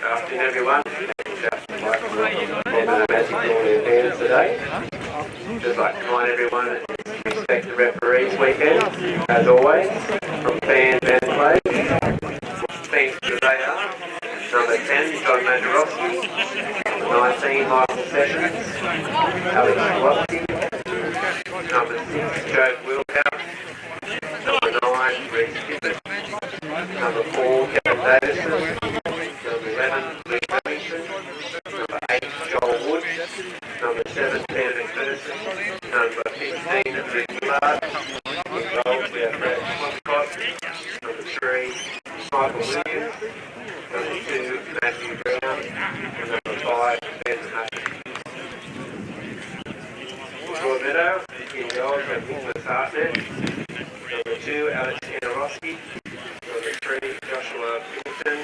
Afternoon, everyone. Today. Just like to remind everyone to respect the referees weekend, as always, from fans and players. Teams today are number 10, John Majerowski, number 19, Michael Sessions, Alex Wolski, number 6, Joe Wilcox, number 9, Reece Tippett, number 4, Kevin Davison, number 11, Luke Livingston, number 8, Joel Wood, number 7, Peter McPherson, number 15, Rick Millard, in goal we have Brad Scott, number 3, Michael Williams, number 2, Matthew Brown, and number 5, Ben Hutton. Broadmeadow, in goal we have Nicholas Hartnett, number 2, Alex Janarowski, number 3, Joshua Middleton,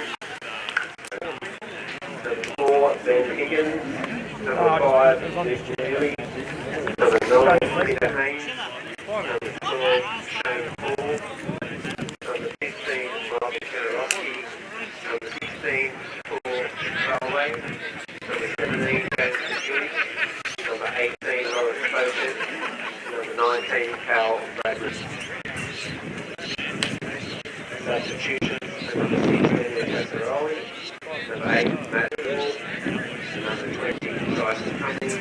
number 4, Ben Higgins, number 5, Nick Neely, number 9, Peter Haynes, number 12, Shane Paul, number 15, Michael Janarowski, number 16, Paul Solway, number 17, James McGee, number 18, Lawrence Focus, number 19, Cal Bradley. Substitutions, number 6, Daniel Casaroli, number 8, Matt Moore, number 20, Tyson Cummings,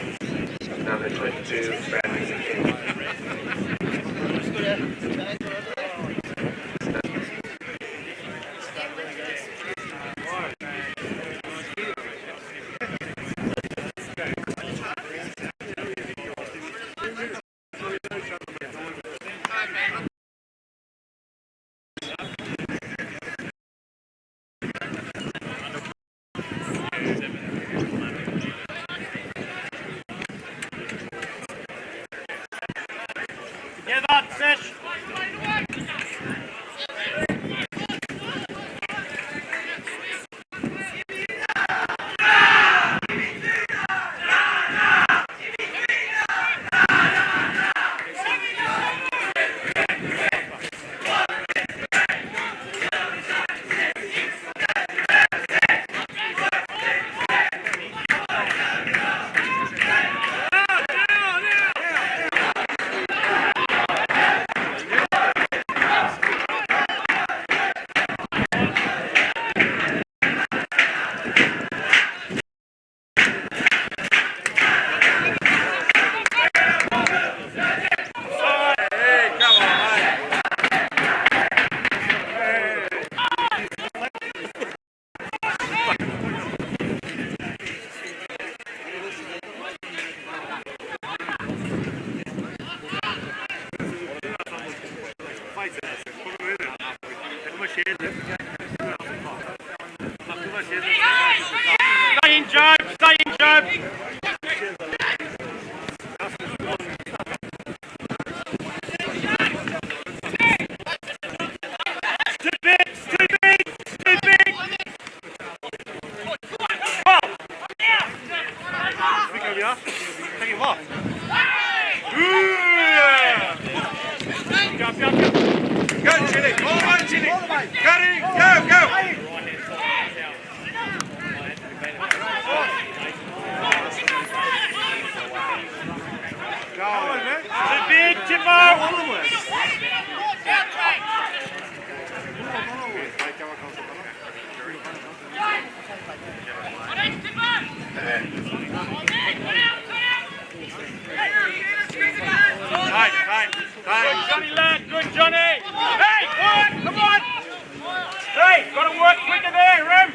number 22, Bradley McKenzie. Get that, Fish! Stay in, Job! Stay in, Job! Too big! Too big! Too big! Take him off. Jump, jump, jump. Go, Chili. All right, Chili. Cutting. Go, go. Too big, Timbo. Hey. Good, Johnny, lad. Good, Johnny. Hey, work. Come on. Hey, got to work quicker there, Rem.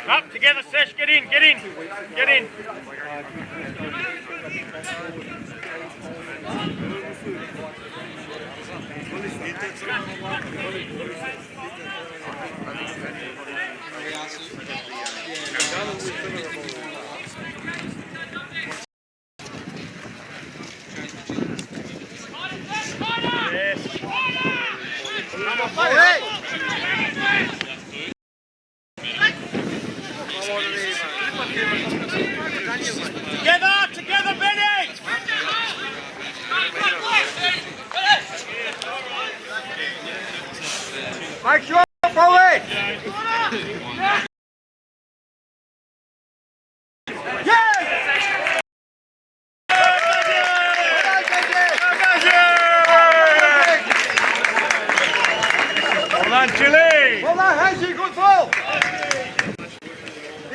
Up together, Sesh. Get in, get in, get in. Together, Benny! Make sure, forward! Well done, Chile! Well done, Hansie, good ball!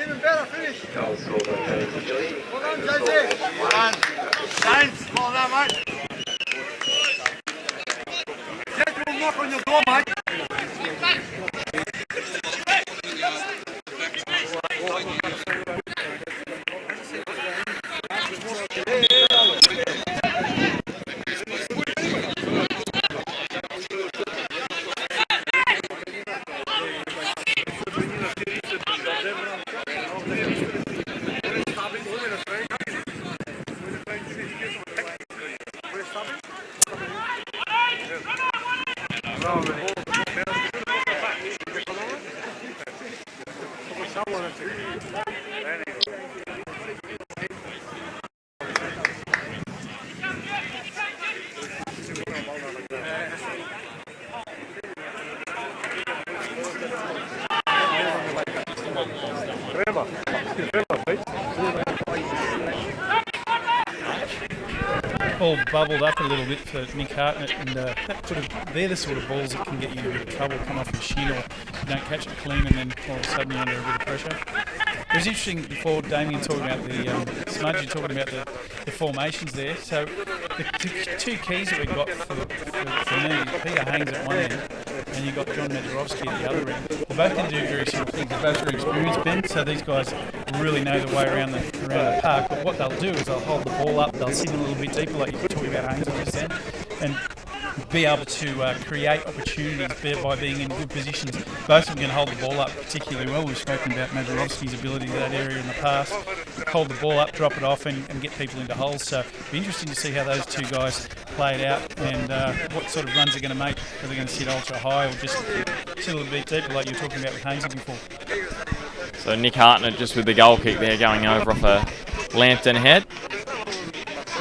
Even better finish. Well done, Jose. Well done. Thanks. Well done, mate. Get your knock on your door, mate. All bubbled up a little bit for Nick Hartnett, and they're the sort of balls that can get you in a bit of trouble, come off your shin, or you don't catch it clean and then all of a sudden you're under a bit of pressure. It was interesting before Damien talking about the Smudge, you're talking about the formations there. So the two keys that we've got for me, Peter Haynes at one end and you've got John Medjorowski at the other end. They both can do very similar things. They're both very experienced, Ben, so these guys really know the way around the park. But what they'll do is they'll hold the ball up, they'll sit a little bit deeper, like you were talking about Haynes just then, and be able to create opportunities by being in good positions. Both of them can hold the ball up particularly well. We've spoken about Medjorowski's ability to that area in the past. Hold the ball up, drop it off and get people into holes. So it'll be interesting to see how those two guys play it out and what sort of runs they're going to make. Are they going to sit ultra high or just sit a little bit deeper like you were talking about with Haynes before? So Nick Hartnett just with the goal kick there going over off a Lambton head.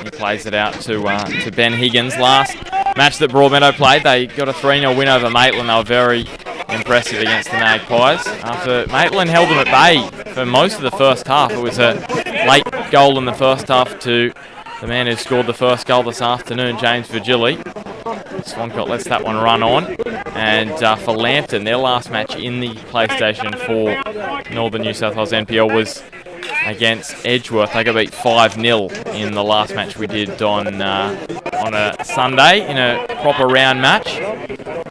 He plays it out to Ben Higgins. Last match that Broadmeadow played, they got a 3-0 win over Maitland. They were very impressive against the Magpies. After Maitland held them at bay for most of the first half. It was a late goal in the first half to the man who scored the first goal this afternoon, James Virgili. Swancott lets that one run on. And for Lambton, their last match in the PlayStation for Northern New South Wales NPL was against Edgeworth. They got beat 5-0 in the last match we did on a Sunday in a proper round match.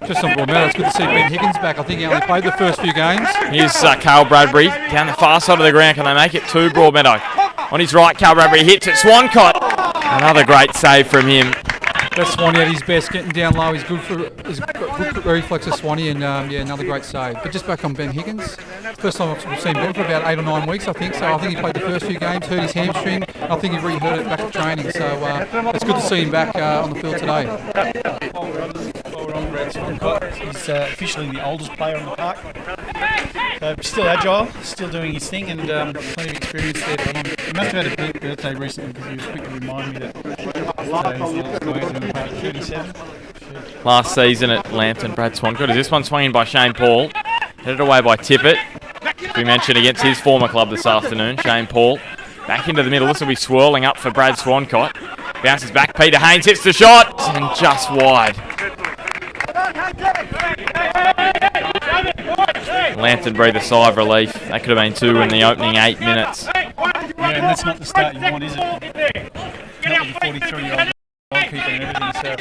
Just on Broadmeadow, it's good to see Ben Higgins back. I think he only played the first few games. Here's Carl Bradbury down the far side of the ground. Can they make it to Broadmeadow? On his right, Carl Bradbury hits it. Swancott. Another great save from him. That's Swanee at his best, getting down low. He's good reflex of Swanee, and yeah, another great save. But just back on Ben Higgins, first time we've seen Ben for about 8 or 9 weeks, I think. So I think he played the first few games, hurt his hamstring. I think he re-hurt it back to training. So it's good to see him back on the field today. Swancott. He's officially the oldest player on the park. So still agile, still doing his thing, and plenty of experience there. He must have had a big birthday recently because he was quick to remind me that he's the oldest guy on the park, 37. Last season at Lambton, Brad Swancott. Is this one swinging by Shane Paul? Headed away by Tippett. We mentioned against his former club this afternoon. Shane Paul back into the middle. This will be swirling up for Brad Swancott. Bounces back. Peter Haynes hits the shot and just wide. Lambton breathed a sigh of relief. That could have been 2 in the opening 8 minutes. Yeah, and that's not the start you want, is it? Not with a 43-year-old goalkeeper and everything. So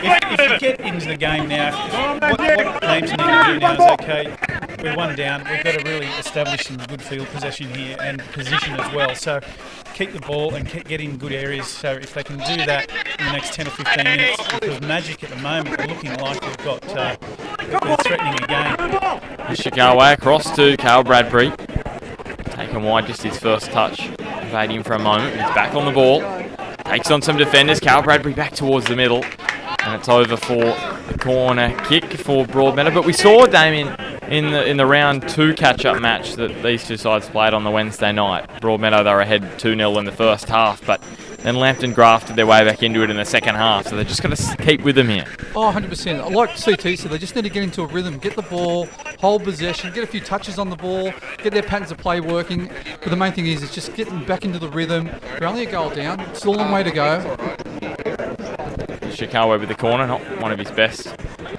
if you get into the game now, what Lambton need to do now is, okay, we're 1 down. We've got to really establish some good field possession here and position as well. So keep the ball and get in good areas. So if they can do that in the next 10 or 15 minutes, because Magic at the moment are looking like they've got they're threatening a game. Ishikawa across to Carl Bradbury. Taken wide, just his first touch. Evading for a moment, but he's back on the ball. Takes on some defenders. Carl Bradbury back towards the middle. And it's over for the corner kick for Broadmeadow. But we saw, Damien, in the round 2 catch-up match that these two sides played on the Wednesday night. Broadmeadow, they were ahead 2-0 in the first half, but then Lambton grafted their way back into it in the second half, so they've just got to keep with them here. Oh, 100%. Like CT said, they just need to get into a rhythm, get the ball, hold possession, get a few touches on the ball, get their patterns of play working. But the main thing is just getting back into the rhythm. We're only a goal down. Still a long way to go. Ishikawa with the corner, not one of his best.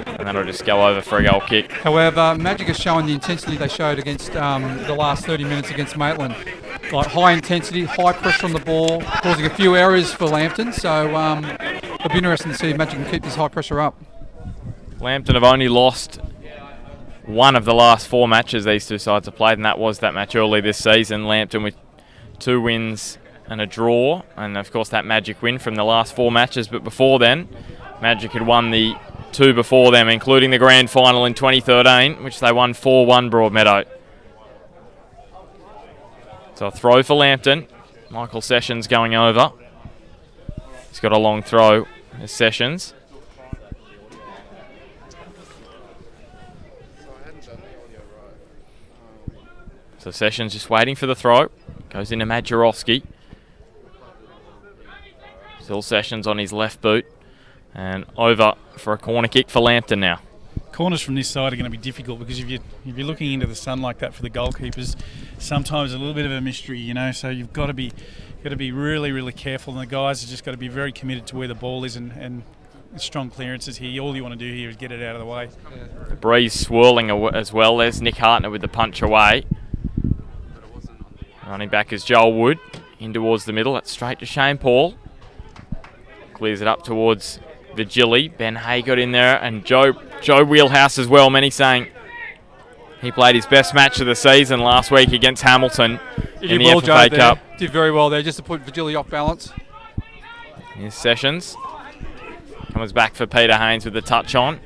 And that'll just go over for a goal kick. However, Magic has shown the intensity they showed against the last 30 minutes against Maitland. Like high intensity, high pressure on the ball, causing a few errors for Lambton. So it'll be interesting to see if Magic can keep this high pressure up. Lambton have only lost one of the last 4 matches these two sides have played, and that was that match early this season. Lambton with 2 wins and a draw, and of course that Magic win from the last 4 matches. But before then, Magic had won the 2 before them, including the grand final in 2013, which they won 4-1 Broadmeadow. So a throw for Lambton. Michael Sessions going over. He's got a long throw as Sessions. So Sessions just waiting for the throw. Goes into Majorowski. Still Sessions on his left boot. And over for a corner kick for Lambton now. Corners from this side are going to be difficult because if you're looking into the sun like that for the goalkeepers, sometimes a little bit of a mystery, you know. So you've got to be really, really careful, and the guys have just got to be very committed to where the ball is and strong clearances here. All you want to do here is get it out of the way. The breeze swirling as well. There's Nick Hartnett with the punch away. Running back is Joel Wood in towards the middle. That's straight to Shane Paul. Clears it up towards Vigili. Ben Hay got in there, and Joe Wheelhouse as well. Many saying he played his best match of the season last week against Hamilton in the FFA Cup. Did very well there, just to put Vigili off balance. Here's Sessions. Comes back for Peter Haynes with the touch on.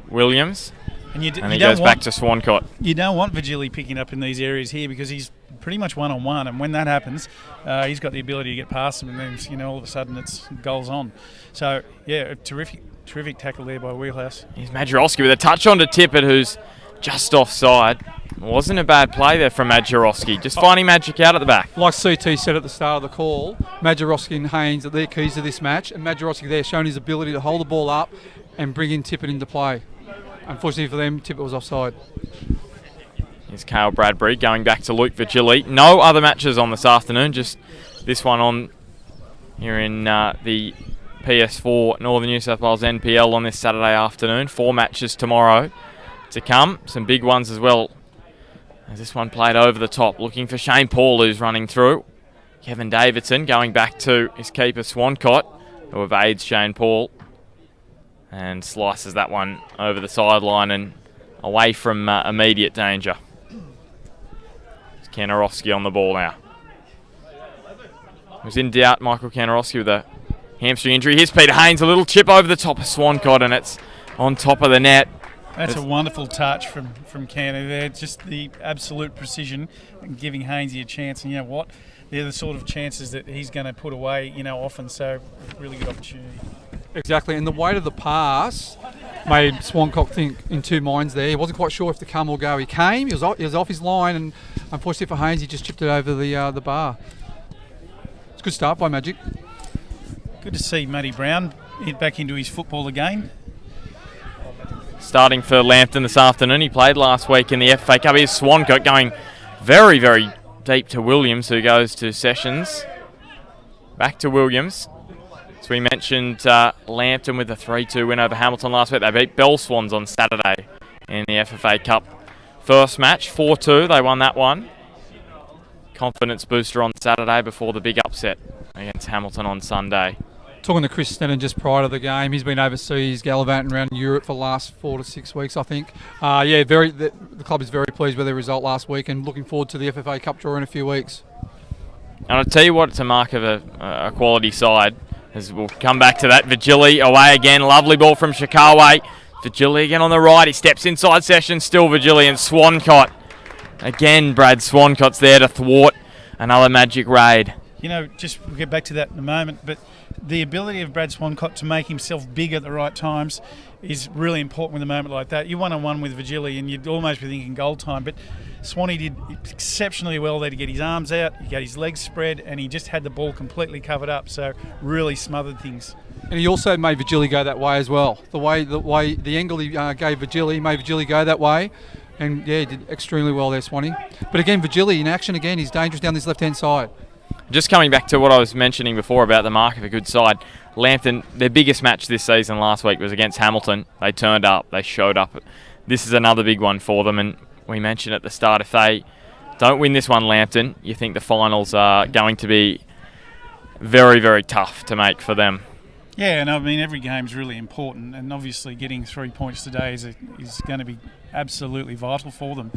Williams. And he goes back to Swancott. You don't want Vigili picking up in these areas here because he's pretty much one-on-one, and when that happens, he's got the ability to get past him, and then all of a sudden it's goals on. So yeah, a terrific tackle there by Wheelhouse. Here's Majorowski with a touch on to Tippett, who's just offside. Wasn't a bad play there from Majorowski, just finding Magic out at the back. Like CT said at the start of the call, Majorowski and Haynes are their keys to this match, and Majorowski there showing his ability to hold the ball up and bring in Tippett into play. Unfortunately for them, Tippett was offside. Here's Cale Bradbury going back to Luke Vigili. No other matches on this afternoon, just this one on here in the PS4 Northern New South Wales NPL on this Saturday afternoon. 4 matches tomorrow to come. Some big ones as well. As this one played over the top, looking for Shane Paul, who's running through. Kevin Davidson going back to his keeper Swancott, who evades Shane Paul and slices that one over the sideline and away from immediate danger. Kanarowski on the ball now. Was in doubt, Michael Kanarowski with a hamstring injury. Here's Peter Haynes, a little chip over the top of Swancott, and it's on top of the net. That's a wonderful touch from Canner there. Just the absolute precision and giving Hainsey a chance. And you know what? They're the sort of chances that he's going to put away, often. So really good opportunity. Exactly, and the weight of the pass made Swancock think in two minds there. He wasn't quite sure if to come or go. He came, he was off his line, and unfortunately for Haynes, he just chipped it over the bar. It's a good start by Magic. Good to see Matty Brown hit back into his football again. Starting for Lambton this afternoon. He played last week in the FFA Cup. Here's Swancock going very, very deep to Williams, who goes to Sessions. Back to Williams. So we mentioned Lambton with a 3-2 win over Hamilton last week. They beat Bell Swans on Saturday in the FFA Cup first match. 4-2, they won that one. Confidence booster on Saturday before the big upset against Hamilton on Sunday. Talking to Chris Sneddon just prior to the game, he's been overseas gallivanting around Europe for the last 4 to 6 weeks, I think. The club is very pleased with their result last week and looking forward to the FFA Cup draw in a few weeks. And I'll tell you what, it's a mark of a quality side. As we'll come back to that. Vigili away again. Lovely ball from Shikawa. Vigili again on the right. He steps inside Session. Still Vigili and Swancott. Again, Brad Swancott's there to thwart another Magic raid. You know, we'll get back to that in a moment, but the ability of Brad Swancott to make himself big at the right times is really important with a moment like that. You're one-on-one with Vigili and you'd almost be thinking goal time, but Swanee did exceptionally well there to get his arms out, he got his legs spread, and he just had the ball completely covered up, so really smothered things. And he also made Vigili go that way as well. The angle he gave Vigili made Vigili go that way, and yeah, he did extremely well there, Swanee. But again, Vigili in action again, he's dangerous down this left-hand side. Just coming back to what I was mentioning before about the mark of a good side, Lambton, their biggest match this season last week was against Hamilton. They turned up, they showed up. This is another big one for them, and we mentioned at the start, if they don't win this one, Lambton, you think the finals are going to be very, very tough to make for them. Yeah, and I mean, every game's really important, and obviously getting 3 points today is going to be absolutely vital for them.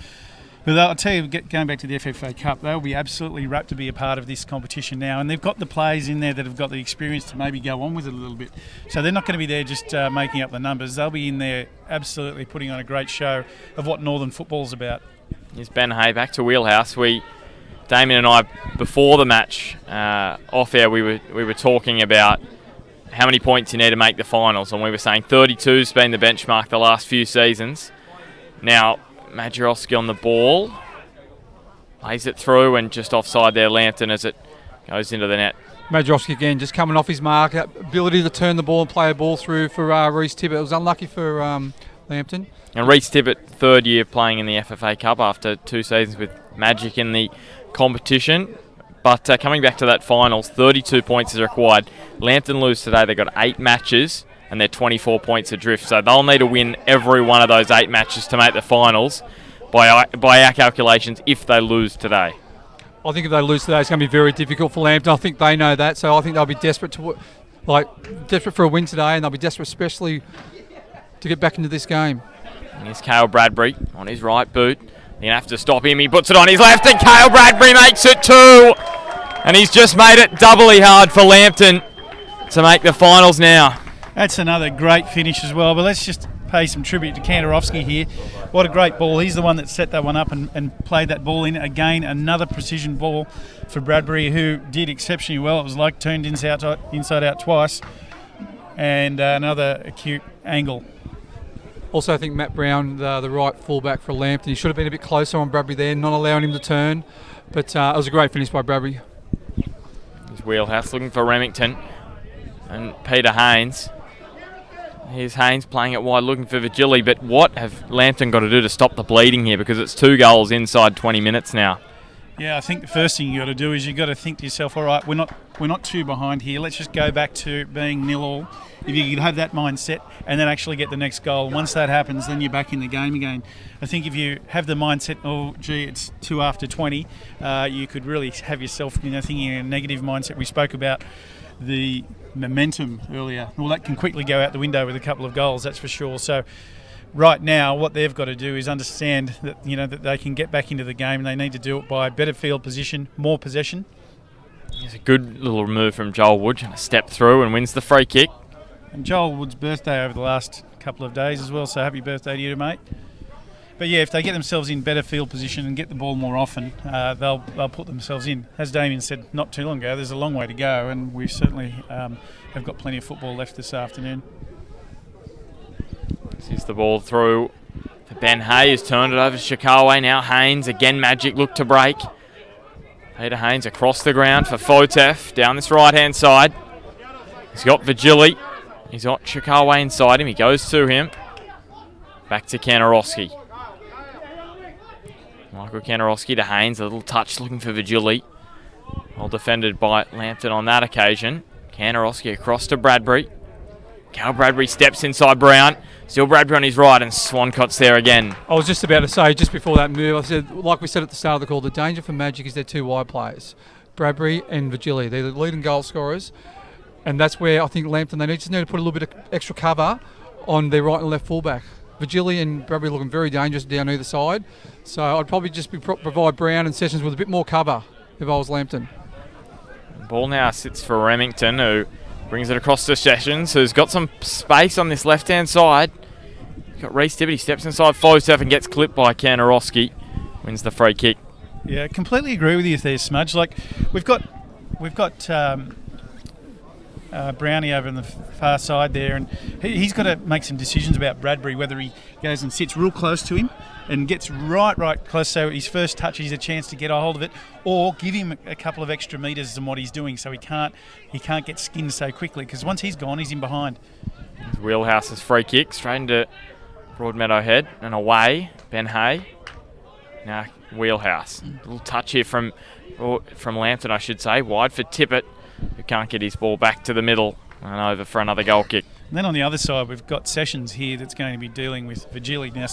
But I'll tell you, going back to the FFA Cup, they'll be absolutely rapt to be a part of this competition now, and they've got the players in there that have got the experience to maybe go on with it a little bit. So they're not going to be there just making up the numbers. They'll be in there absolutely putting on a great show of what Northern football's about. Here's Ben Hay back to Wheelhouse. Damien and I, before the match, off air, we were talking about how many points you need to make the finals, and we were saying 32's been the benchmark the last few seasons. Now, Majorowski on the ball, lays it through and just offside there, Lambton, as it goes into the net. Majorowski again, just coming off his mark, ability to turn the ball and play a ball through for Reece Tibbett. It was unlucky for Lambton. And Reece Tibbett, third year playing in the FFA Cup after 2 seasons with Magic in the competition. But coming back to that finals, 32 points is required. Lambton lose today, they've got 8 matches. And they're 24 points adrift. So they'll need to win every one of those 8 matches to make the finals by our calculations if they lose today. I think if they lose today, it's going to be very difficult for Lambton. I think they know that. So I think they'll be desperate for a win today, and they'll be desperate especially to get back into this game. And here's Cale Bradbury on his right boot. You're going to have to stop him. He puts it on his left, and Cale Bradbury makes it 2. And he's just made it doubly hard for Lambton to make the finals now. That's another great finish as well, but let's just pay some tribute to Kandarovski here. What a great ball. He's the one that set that one up and played that ball in. Again, another precision ball for Bradbury, who did exceptionally well. It was like turned inside out twice, and another acute angle. Also, I think Matt Brown, the right fullback for Lambton, he should have been a bit closer on Bradbury there, not allowing him to turn, but it was a great finish by Bradbury. His Wheelhouse looking for Remington and Peter Haynes. Here's Haynes playing it wide, looking for Vigili, but what have Lambton got to do to stop the bleeding here? Because it's 2 goals inside 20 minutes now. Yeah, I think the first thing you got to do is you got to think to yourself, all right, we're not too behind here. Let's just go back to being 0-0. If you could have that mindset and then actually get the next goal, once that happens, then you're back in the game again. I think if you have the mindset, oh gee, it's 2 after 20, you could really have yourself, thinking in a negative mindset. We spoke about the momentum earlier. Well, that can quickly go out the window with a couple of goals, that's for sure. So right now, what they've got to do is understand that that they can get back into the game, and they need to do it by better field position, more possession. It's a good little move from Joel Wood, and a step through and wins the free kick. And Joel Wood's birthday over the last couple of days as well, so happy birthday to you, mate. But yeah, if they get themselves in better field position and get the ball more often, they'll put themselves in. As Damien said not too long ago, there's a long way to go, and we certainly have got plenty of football left this afternoon. Sees the ball through to Ben Hay, who's turned it over to Chicago. Now Haynes, again Magic look to break. Peter Haynes across the ground for Fotef, down this right-hand side. He's got Vigili. He's got Chicago inside him. He goes to him. Back to Kanarowski. Michael Kanarowski to Haynes, a little touch looking for Vigili. Well defended by Lambton on that occasion. Kanarowski across to Bradbury. Cal Bradbury steps inside Brown. Still Bradbury on his right, and Swancott's there again. I was just about to say, just before that move, I said, like we said at the start of the call, the danger for Magic is their two wide players, Bradbury and Vigili. They're the leading goal scorers, and that's where I think Lambton, they just need to put a little bit of extra cover on their right and left fullback. Vigili and Bradbury looking very dangerous down either side, so I'd probably just provide Brown and Sessions with a bit more cover if I was Lambton. Ball now sits for Remington, who brings it across to Sessions, who's got some space on this left-hand side. Got Reece Tibbett, he steps inside Fotef and gets clipped by Kanarowski. Wins the free kick. Yeah, completely agree with you there, Smudge. Like, we've got Brownie over on the far side there, and he's got to make some decisions about Bradbury, whether he goes and sits real close to him and gets right close so his first touch he's a chance to get a hold of it, or give him a couple of extra metres than what he's doing so he can't get skinned so quickly, because once he's gone, he's in behind. Wheelhouse's free kick straight into Broadmeadow head and away. Ben Hay. Now Wheelhouse. A little touch here from Lambton, I should say. Wide for Tippett, who can't get his ball back to the middle and over for another goal kick. And then on the other side, we've got Sessions here that's going to be dealing with Vigili. Now,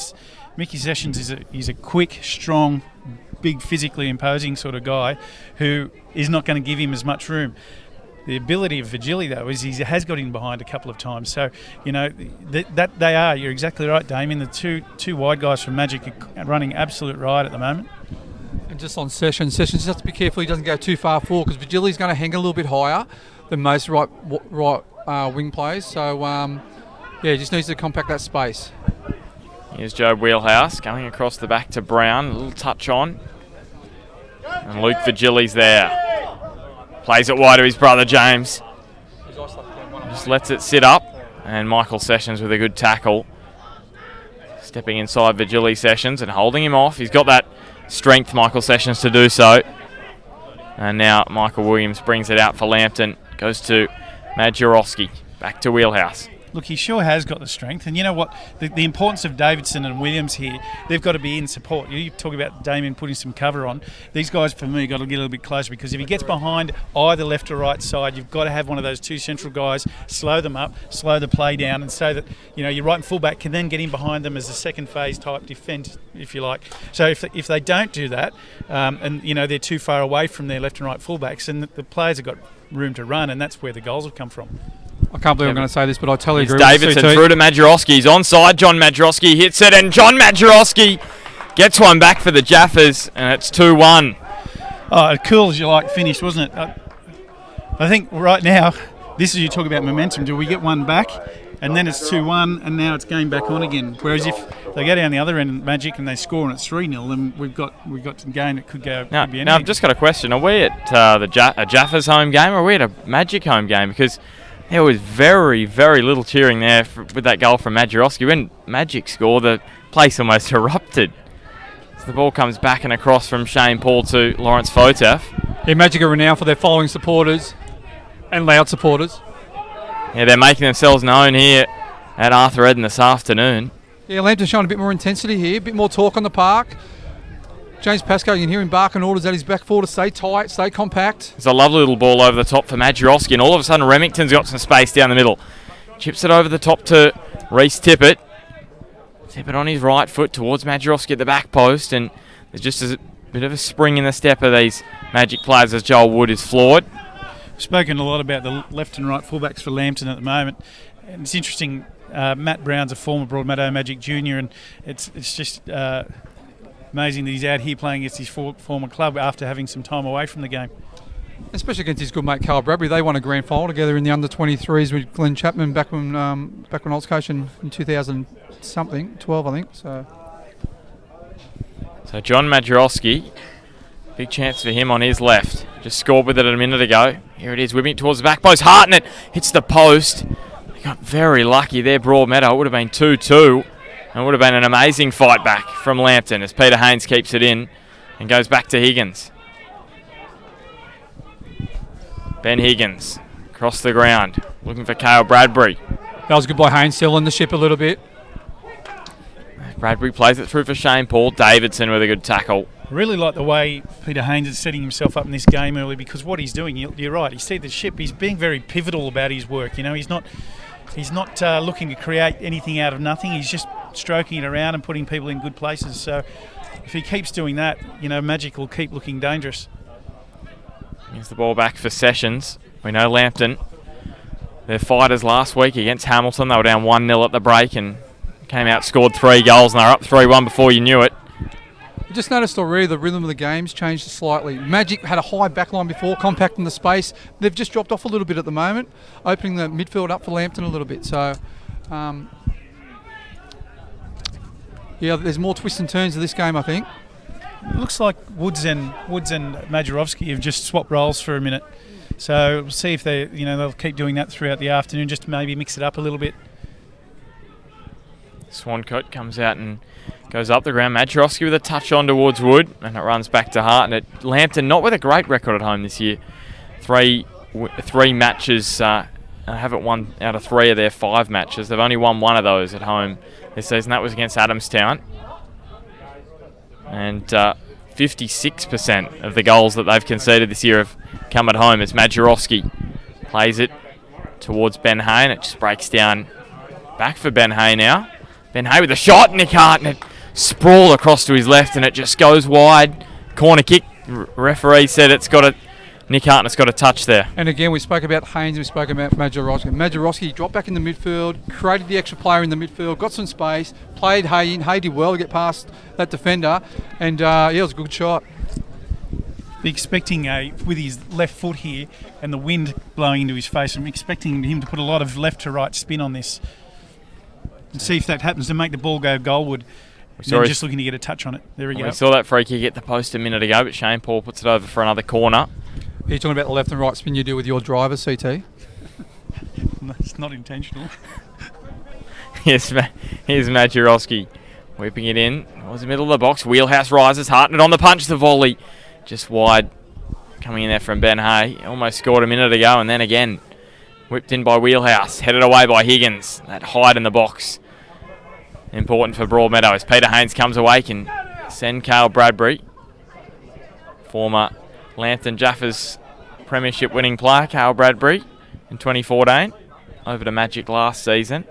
Mickey Sessions is a quick, strong, big, physically imposing sort of guy who is not going to give him as much room. The ability of Vigili, though, is he has got in behind a couple of times. So, you know, that they are. You're exactly right, Damien. The two wide guys from Magic are running absolute riot at the moment. And just on Sessions just has to be careful he doesn't go too far forward, because Vigili's going to hang a little bit higher than most right wing players. So, he just needs to compact that space. Here's Joe Wheelhouse going across the back to Brown. A little touch on. And Luke Vigili's there. Plays it wide to his brother James. Just lets it sit up. And Michael Sessions with a good tackle. Stepping inside Vigili Sessions and holding him off. He's got that strength, Michael Sessions, to do so. And now Michael Williams brings it out for Lambton. Goes to Majorowski. Back to Wheelhouse. Look, he sure has got the strength. And you know what? The importance of Davidson and Williams here, they've got to be in support. You talk about Damien putting some cover on. These guys, for me, got to get a little bit closer, because if he gets behind either left or right side, you've got to have one of those two central guys, slow them up, slow the play down, and so that, you know, your right and fullback can then get in behind them as a second phase type defence, if you like. So if they don't do that, and, you know, they're too far away from their left and right fullbacks, and the players have got room to run, and that's where the goals have come from. I can't believe I'm going to say this, but I totally agree Davidson with CT. Through to Majorowski. He's onside. John Majorowski hits it, and John Majorowski gets one back for the Jaffas, and it's 2-1. Oh, cool as you like finished, wasn't it? I think right now, this is, you talk about momentum. Do we get one back? And then it's 2-1, and now it's game back on again. Whereas if they go down the other end, Magic, and they score and it's 3-0, then we've got some game that could go. Now, could be I've just got a question. Are we at a Jaffas home game, or are we at a Magic home game? Because there was very, very little cheering there with that goal from Majorowski. When Magic scored, the place almost erupted. So the ball comes back and across from Shane Paul to Lawrence Fotef. Yeah, Magic are renowned for their following supporters and loud supporters. Yeah, they're making themselves known here at Arthur Eden this afternoon. Yeah, Lambton showing a bit more intensity here, a bit more talk on the park. James Pascoe, you can hear him barking orders at his back four to stay tight, stay compact. There's a lovely little ball over the top for Majorowski, and all of a sudden Remington's got some space down the middle. Chips it over the top to Reece Tippett. Tippett on his right foot towards Majorowski at the back post, and there's just a bit of a spring in the step of these Magic players as Joel Wood is floored. We've spoken a lot about the left and right fullbacks for Lambton at the moment, and it's interesting. Matt Brown's a former Broadmeadow Magic junior, and it's just amazing that he's out here playing against his former club after having some time away from the game. Especially against his good mate Carl Bradbury. They won a grand final together in the under-23s with Glenn Chapman back when I was coaching in 2012, I think. So John Majorowski, big chance for him on his left. Just scored with it a minute ago. Here it is, whipping it towards the back post. Hartnett hits the post. got very lucky there, Broadmeadow. It would have been 2-2. And it would have been an amazing fight back from Lambton as Peter Haynes keeps it in and goes back to Higgins. Ben Higgins across the ground, looking for Cale Bradbury. That was good by Haynes, selling the ship a little bit. Bradbury plays it through for Shane Paul. Davidson with a good tackle. I really like the way Peter Haynes is setting himself up in this game early, because what he's doing, you're right, he's set the ship. He's being very pivotal about his work. You know, he's not looking to create anything out of nothing. He's just stroking it around and putting people in good places. So if he keeps doing that, you know, Magic will keep looking dangerous. Here's the ball back for Sessions. We know Lambton, their fighters last week against Hamilton, they were down 1-0 at the break and came out, scored 3 goals, and they were up 3-1 before you knew it. You just noticed already the rhythm of the game's changed slightly. Magic had a high backline before, compacting the space. They've just dropped off a little bit at the moment, opening the midfield up for Lambton a little bit. So, yeah, there's more twists and turns to this game, I think. It looks like Woods and Majerowski have just swapped roles for a minute. So we'll see if they'll keep doing that throughout the afternoon, just to maybe mix it up a little bit. Swancoat comes out and goes up the ground. Majerowski with a touch on towards Wood, and it runs back to Hartnett. Lambton not with a great record at home this year. Three matches, haven't won out of 3 of their 5 matches. They've only won 1 of those at home this season. That was against Adamstown. And 56% of the goals that they've conceded this year have come at home as Majerowski plays it towards Ben Hay, and it just breaks down back for Ben Hay now. Ben Hay with a shot, Nick Hartnett sprawled across to his left, and it just goes wide. Corner kick, referee said Nick Hartnett's got a touch there. And again, we spoke about Haynes, we spoke about Majerowski. Majerowski dropped back in the midfield, created the extra player in the midfield, got some space, played Hay in. Hay did well to get past that defender, and it was a good shot. Be expecting with his left foot here and the wind blowing into his face, I'm expecting him to put a lot of left to right spin on this and see if that happens to make the ball go goalward. Then just looking to get a touch on it. There we go. We saw that free kick at the post a minute ago, but Shane Paul puts it over for another corner. Are you talking about the left and right spin you do with your driver, CT? No, it's not intentional. Here's Majerowski whipping it in towards the middle of the box. Wheelhouse rises. Hartnett on the punch, the volley. Just wide. Coming in there from Ben Hay. Almost scored a minute ago, and then again whipped in by Wheelhouse. Headed away by Higgins. That hide in the box. Important for Broadmeadow as Peter Haynes comes away, can send Cale Bradbury, former Lambton Jaffas premiership winning player, Cale Bradbury in 2014, over to Magic last season.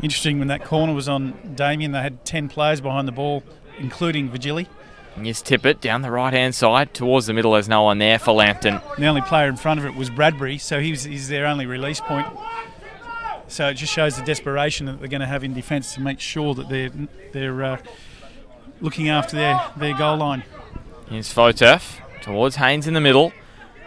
Interesting, when that corner was on Damien, they had 10 players behind the ball, including Vigili. And here's Tippett down the right-hand side towards the middle. There's no one there for Lambton. The only player in front of it was Bradbury, so he's their only release point. So it just shows the desperation that they're going to have in defence to make sure that they're looking after their goal line. Here's Foturf towards Haynes in the middle.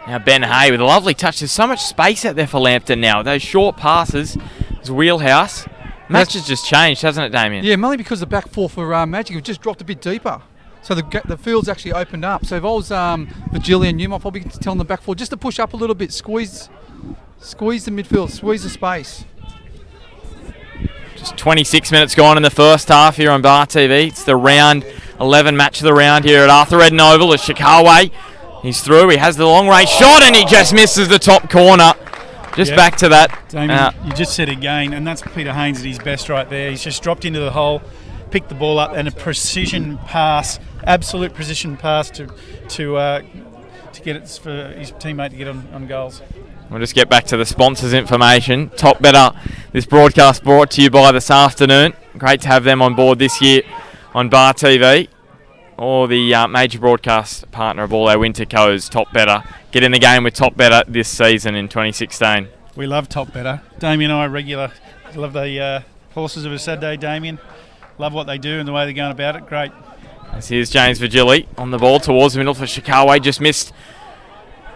Now Ben Hay with a lovely touch. There's so much space out there for Lambton now. Those short passes, his Wheelhouse. Match has just changed, hasn't it, Damien? Yeah, mainly because the back 4 for Magic have just dropped a bit deeper. So the field's actually opened up. So if I was Vigili and Newman, I'd probably tell the back 4 just to push up a little bit, squeeze the midfield, squeeze the space. Just 26 minutes gone in the first half here on Bar TV. It's the round 11 match of the round here at Arthur Eden Oval as Shikawe. He's through, he has the long range shot and he just misses the top corner. Just back to that. Damien, you just said again, and that's Peter Haynes at his best right there. He's just dropped into the hole, picked the ball up, and a precision pass, absolute precision pass to get it for his teammate to get on goals. We'll just get back to the sponsors' information. Top Better, this broadcast brought to you by This Afternoon. Great to have them on board this year on Bar TV. Or the major broadcast partner of all our winter co's, Top Better. Get in the game with Top Better this season in 2016. We love Top Better. Damien and I regular. Love the horses of a Saturday, Damien. Love what they do and the way they're going about it. Great. As here's James Vigili on the ball towards the middle for Shikawe. Just missed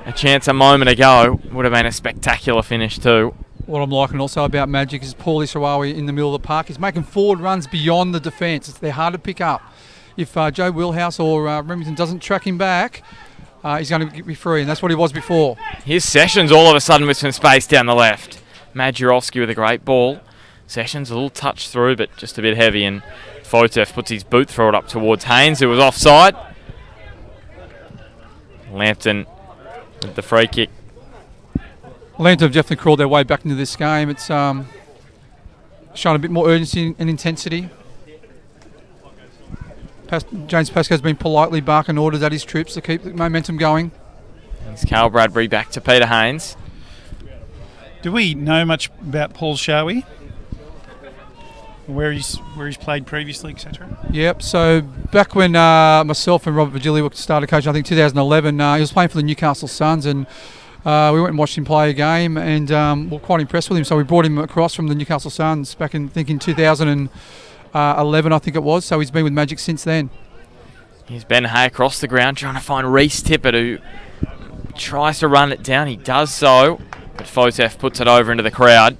a chance a moment ago. Would have been a spectacular finish too. What I'm liking also about Magic is Paulie Sarawi in the middle of the park. He's making forward runs beyond the defence. They're hard to pick up. If Joe Wheelhouse or Remington doesn't track him back, he's going to be free, and that's what he was before. Here's Sessions all of a sudden with some space down the left. Majerowski with a great ball. Sessions a little touch through, but just a bit heavy, and Fotev puts his boot throw it up towards Haynes, who was offside. Lambton with the free kick. Lambton have definitely crawled their way back into this game. It's shown a bit more urgency and intensity. James Pascoe's been politely barking orders at his troops to keep the momentum going. It's Carl Bradbury back to Peter Haynes. Do we know much about Paul Shawi? Where he's played previously, etc.? Yep, so back when myself and Robert Virgili started coaching, I think 2011, he was playing for the Newcastle Suns, and we went and watched him play a game, and we're quite impressed with him. So we brought him across from the Newcastle Suns back in 2011, I think it was. So he's been with Magic since then. Here's Ben Hay across the ground trying to find Reece Tippett, who tries to run it down. He does so, but Fotev puts it over into the crowd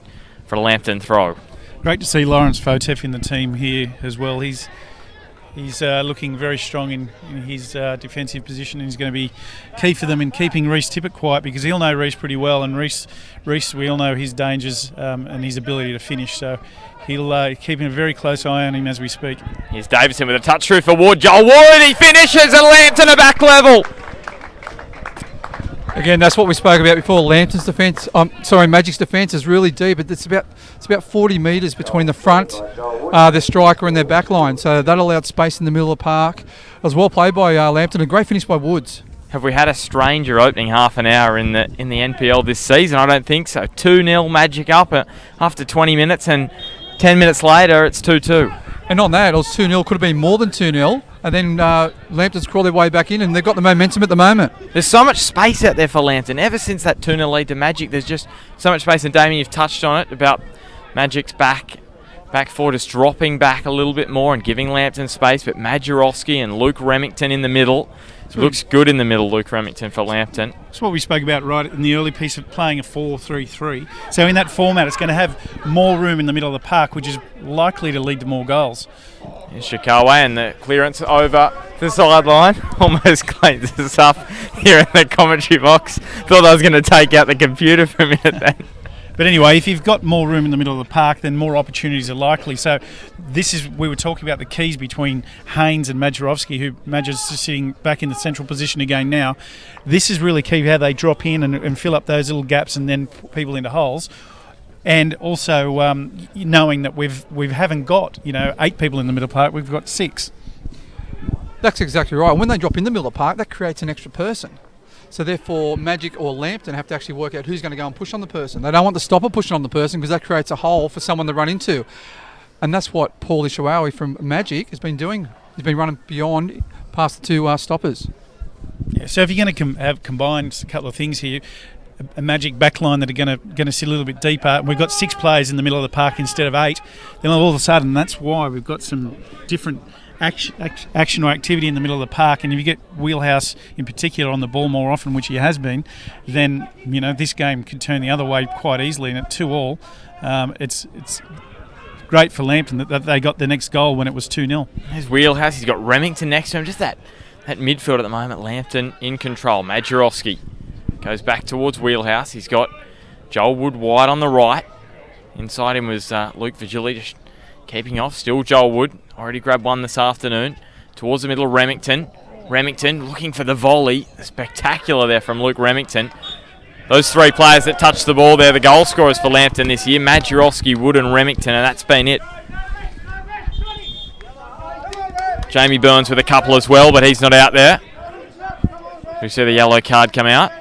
for a Lambton throw. Great to see Lawrence Fotev in the team here as well. He's looking very strong in his defensive position, and he's going to be key for them in keeping Reece Tippett quiet, because he'll know Reece pretty well, and Reece, we all know his dangers and his ability to finish. So he'll keeping a very close eye on him as we speak. Here's Davison with a touch through for Wood. Joel Wood, he finishes, and Lambton are back level. Again, that's what we spoke about before. Lambton's defence, Magic's defence is really deep. It's about 40 metres between the front, their striker, and their back line. So that allowed space in the middle of the park. It was well played by Lambton. A great finish by Woods. Have we had a stranger opening half an hour in the NPL this season? I don't think so. 2-0 Magic up after 20 minutes, and 10 minutes later it's 2-2. And on that, it was 2-0. Could have been more than 2-0. And then Lambton's crawled their way back in, and they've got the momentum at the moment. There's so much space out there for Lambton. Ever since that 2-0 lead to Magic, there's just so much space. And Damien, you've touched on it about Magic's back four just dropping back a little bit more and giving Lambton space. But Majerowski and Luke Remington in the middle. It looks good in the middle, Luke Remington for Lambton. That's what we spoke about right in the early piece of playing a 4-3-3. So in that format, it's going to have more room in the middle of the park, which is likely to lead to more goals. Here's Shikawa, and the clearance over the sideline. Almost cleans us up here in the commentary box. Thought I was going to take out the computer for a minute then. But anyway, if you've got more room in the middle of the park, then more opportunities are likely. So we were talking about the keys between Haynes and Majerowski, who Majer's sitting back in the central position again now. This is really key, how they drop in and fill up those little gaps and then put people into holes. And also knowing that we haven't got 8 people in the middle park, we've got 6. That's exactly right. When they drop in the middle of the park, that creates an extra person. So therefore, Magic or Lambton have to actually work out who's going to go and push on the person. They don't want the stopper pushing on the person, because that creates a hole for someone to run into. And that's what Paul Ishawawi from Magic has been doing. He's been running beyond past the 2 stoppers. Yeah, so if you're going to have combined a couple of things here, a Magic backline that are going to sit a little bit deeper, and we've got 6 players in the middle of the park instead of 8, then all of a sudden that's why we've got some different action or activity in the middle of the park. And if you get Wheelhouse in particular on the ball more often, which he has been, then this game could turn the other way quite easily. And at 2-2, it's great for Lambton that they got the next goal when it was 2-0. There's Wheelhouse. He's got Remington next to him. Just that midfield at the moment. Lambton in control. Majerowski goes back towards Wheelhouse. He's got Joel Wood wide on the right. Inside him was Luke Vigili, just keeping off. Still Joel Wood. Already grabbed one this afternoon. Towards the middle, Remington. Remington looking for the volley. Spectacular there from Luke Remington. Those 3 players that touched the ball, they're the goal scorers for Lambton this year. Majerowski, Wood and Remington, and that's been it. Jamie Burns with a couple as well, but he's not out there. We see the yellow card come out.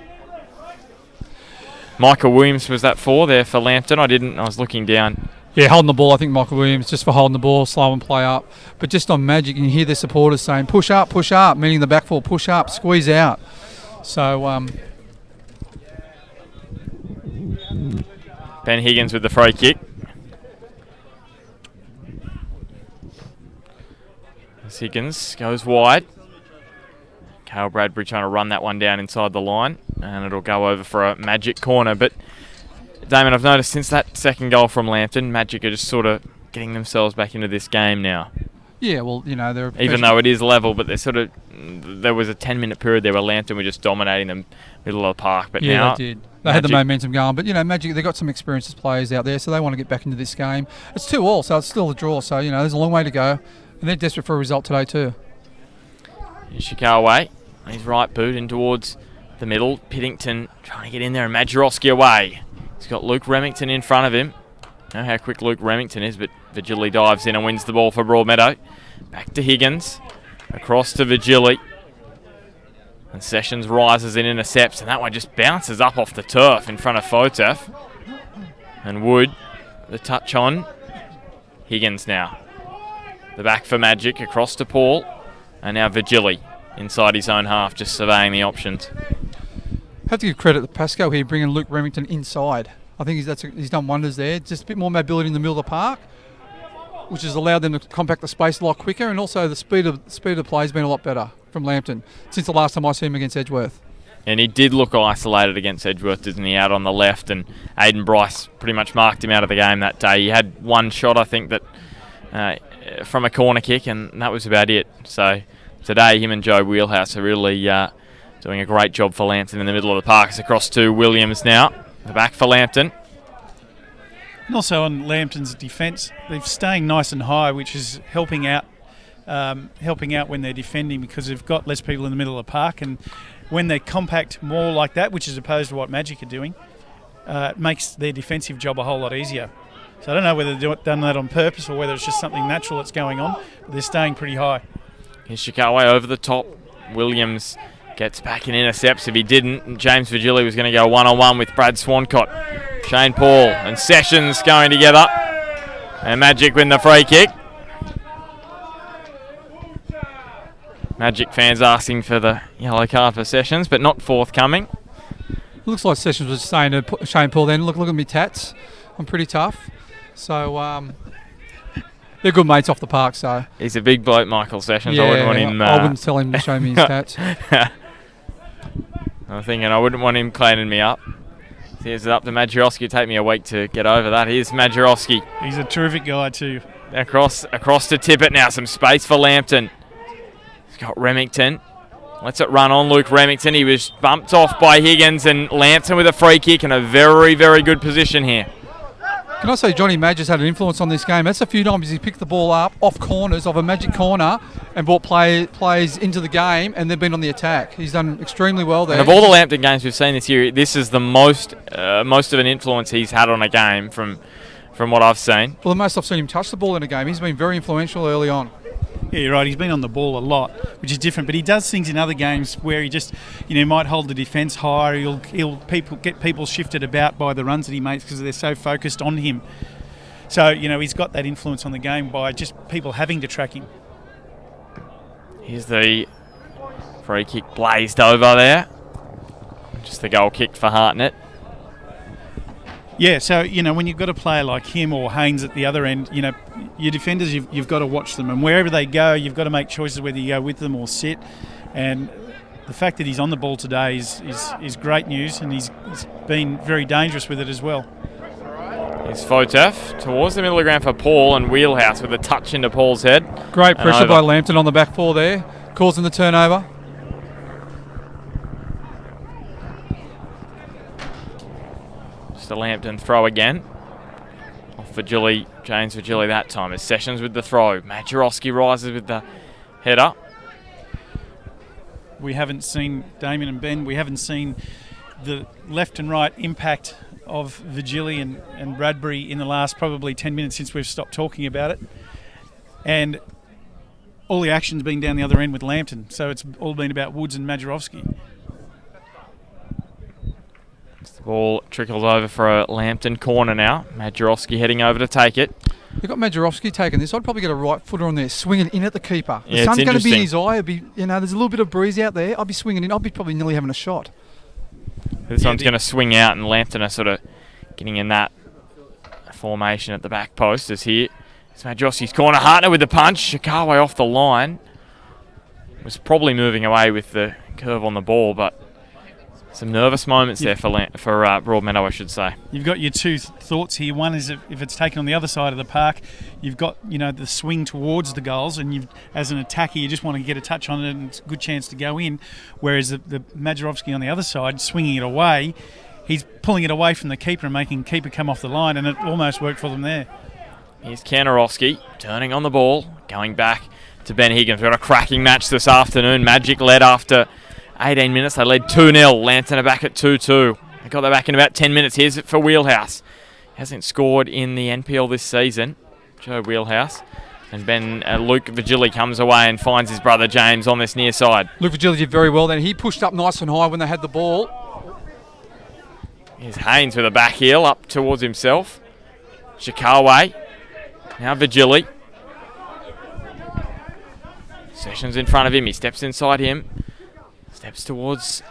Michael Williams was that for there for Lambton. I was looking down. Yeah, holding the ball, I think Michael Williams, just for holding the ball, slow and play up. But just on Magic, you can hear their supporters saying, push up, meaning the back four, push up, squeeze out. So, Ben Higgins with the free kick. As Higgins goes wide. Cale Bradbury trying to run that one down inside the line, and it'll go over for a Magic corner. But Damon, I've noticed since that second goal from Lambton, Magic are just sort of getting themselves back into this game now. Yeah, well, you know, they're even though it is level, but there was a 10-minute period there where Lambton were just dominating the middle of the park. But yeah, now they did. They had the momentum going, but you know, Magic, they've got some experienced players out there, so they want to get back into this game. It's 2-2, so it's still a draw. So you know, there's a long way to go, and they're desperate for a result today too. Ishikawa, he's right boot in towards the middle. Piddington trying to get in there, and Majorowski away. He's got Luke Remington in front of him. I don't know how quick Luke Remington is, but Vigili dives in and wins the ball for Broadmeadow. Back to Higgins, across to Vigili. And Sessions rises and intercepts, and that one just bounces up off the turf in front of Fotef. And Wood, the touch on Higgins now. The back for Magic, across to Paul. And now Vigili inside his own half, just surveying the options. Have to give credit to Pascal here, bringing Luke Remington inside. I think he's done wonders there. Just a bit more mobility in the middle of the park, which has allowed them to compact the space a lot quicker, and also the speed of the play has been a lot better from Lambton since the last time I saw him against Edgeworth. And he did look isolated against Edgeworth, didn't he, out on the left, and Aidan Bryce pretty much marked him out of the game that day. He had one shot, I think, that from a corner kick, and that was about it. So today, him and Joe Wheelhouse are really doing a great job for Lambton in the middle of the park. It's across to Williams now. The back for Lambton. And also on Lambton's defence, they're staying nice and high, which is helping out when they're defending, because they've got less people in the middle of the park, and when they compact more like that, which is opposed to what Magic are doing, it makes their defensive job a whole lot easier. So I don't know whether they've done that on purpose or whether it's just something natural that's going on, but they're staying pretty high. Here's Shikawa over the top. Williams gets back and intercepts. If he didn't, James Vigili was going to go one-on-one with Brad Swancott. Shane Paul and Sessions going together. And Magic win the free kick. Magic fans asking for the yellow card for Sessions, but not forthcoming. Looks like Sessions was saying to Shane Paul then, look at me tats. I'm pretty tough. So they're good mates off the park. So he's a big bloke, Michael Sessions. Yeah, I wouldn't want him. I wouldn't tell him to show me his tats. I'm thinking I wouldn't want him cleaning me up. Here's it up to Majorowski. Take me a week to get over that. Here's Majorowski. He's a terrific guy too. Across to Tippett now. Some space for Lambton. He's got Remington. Lets it run on Luke Remington. He was bumped off by Higgins, and Lambton with a free kick in a very, very good position here. Can I say Johnny Madge has had an influence on this game? That's a few times he's picked the ball up off corners of a Magic corner and brought plays into the game, and they've been on the attack. He's done extremely well there. And of all the Lambton games we've seen this year, this is the most of an influence he's had on a game from what I've seen. Well, the most I've seen him touch the ball in a game. He's been very influential early on. Yeah, you're right. He's been on the ball a lot, which is different. But he does things in other games where he just, might hold the defence higher. He'll get people shifted about by the runs that he makes because they're so focused on him. So, he's got that influence on the game by just people having to track him. Here's the free kick blazed over there. Just the goal kick for Hartnett. Yeah, so, when you've got a player like him or Haynes at the other end, your defenders, you've got to watch them. And wherever they go, you've got to make choices whether you go with them or sit. And the fact that he's on the ball today is great news, and he's been very dangerous with it as well. Here's Fotef towards the middle of the ground for Paul, and Wheelhouse with a touch into Paul's head. Great pressure by Lambton on the back four there, causing the turnover. Just a Lambton throw again. Off for James Vigili that time. As Sessions with the throw. Majorowski rises with the header. We haven't seen Damien and Ben. We haven't seen the left and right impact of Vigili and Bradbury in the last probably 10 minutes since we've stopped talking about it. And all the action's been down the other end with Lambton. So it's all been about Woods and Majorowski. The ball trickles over for a Lambton corner now. Majorowski heading over to take it. You've got Majorowski taking this. I'd probably get a right footer on there, swinging in at the keeper. The Yeah, sun's it's going to be in interesting. his eye. It'd be, there's a little bit of breeze out there. I'd be swinging in. I'd be probably nearly having a shot. This one's going to swing out, and Lambton are sort of getting in that formation at the back post. As here, it's Majorowski's corner. Hartner with the punch. Shikawa off the line. Was probably moving away with the curve on the ball, but Some nervous moments there for Broadmeadow, I should say. You've got your two thoughts here. One is if it's taken on the other side of the park, you've got the swing towards the goals, and as an attacker you just want to get a touch on it, and it's a good chance to go in. Whereas the Majerovski on the other side, swinging it away, he's pulling it away from the keeper and making the keeper come off the line, and it almost worked for them there. Here's Kanarowski turning on the ball, going back to Ben Higgins. We've got a cracking match this afternoon. Magic led after 18 minutes. They led 2-0. Lambton are back at 2-2. They got that back in about 10 minutes. Here's it for Wheelhouse. Hasn't scored in the NPL this season. Joe Wheelhouse. And Luke Vigili comes away and finds his brother James on this near side. Luke Vigili did very well then. He pushed up nice and high when they had the ball. Here's Haynes with a back heel up towards himself. Shikawa. Now Vigili. Sessions in front of him. He steps inside him. Steps towards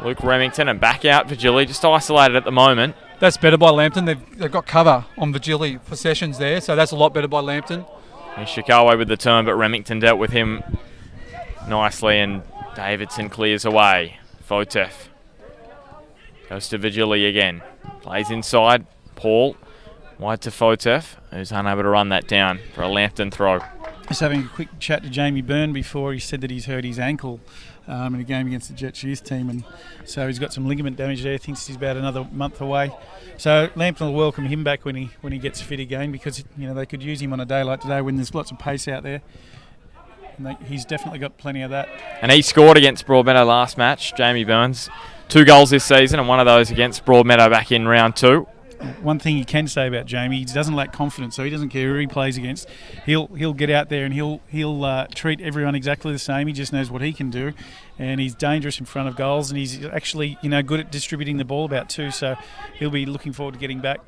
Luke Remington and back out Vigili, just isolated at the moment. That's better by Lambton. They've got cover on Vigili for Sessions there, so that's a lot better by Lambton. Here's Shikawa with the turn, but Remington dealt with him nicely, and Davidson clears away. Fotev goes to Vigili again. Plays inside. Paul wide to Fotev, who's unable to run that down for a Lambton throw. Just having a quick chat to Jamie Byrne before. He said that he's hurt his ankle in a game against the Jets youth team, and so he's got some ligament damage there. Thinks he's about another month away. So Lambton will welcome him back when he gets fit again, because they could use him on a day like today when there's lots of pace out there. And he's definitely got plenty of that. And he scored against Broadmeadow last match, Jamie Burns. 2 goals this season, and one of those against Broadmeadow back in round 2. One thing you can say about Jamie, he doesn't lack confidence, so he doesn't care who he plays against. He'll get out there and he'll treat everyone exactly the same. He just knows what he can do, and he's dangerous in front of goals, and he's actually good at distributing the ball about too. So he'll be looking forward to getting back.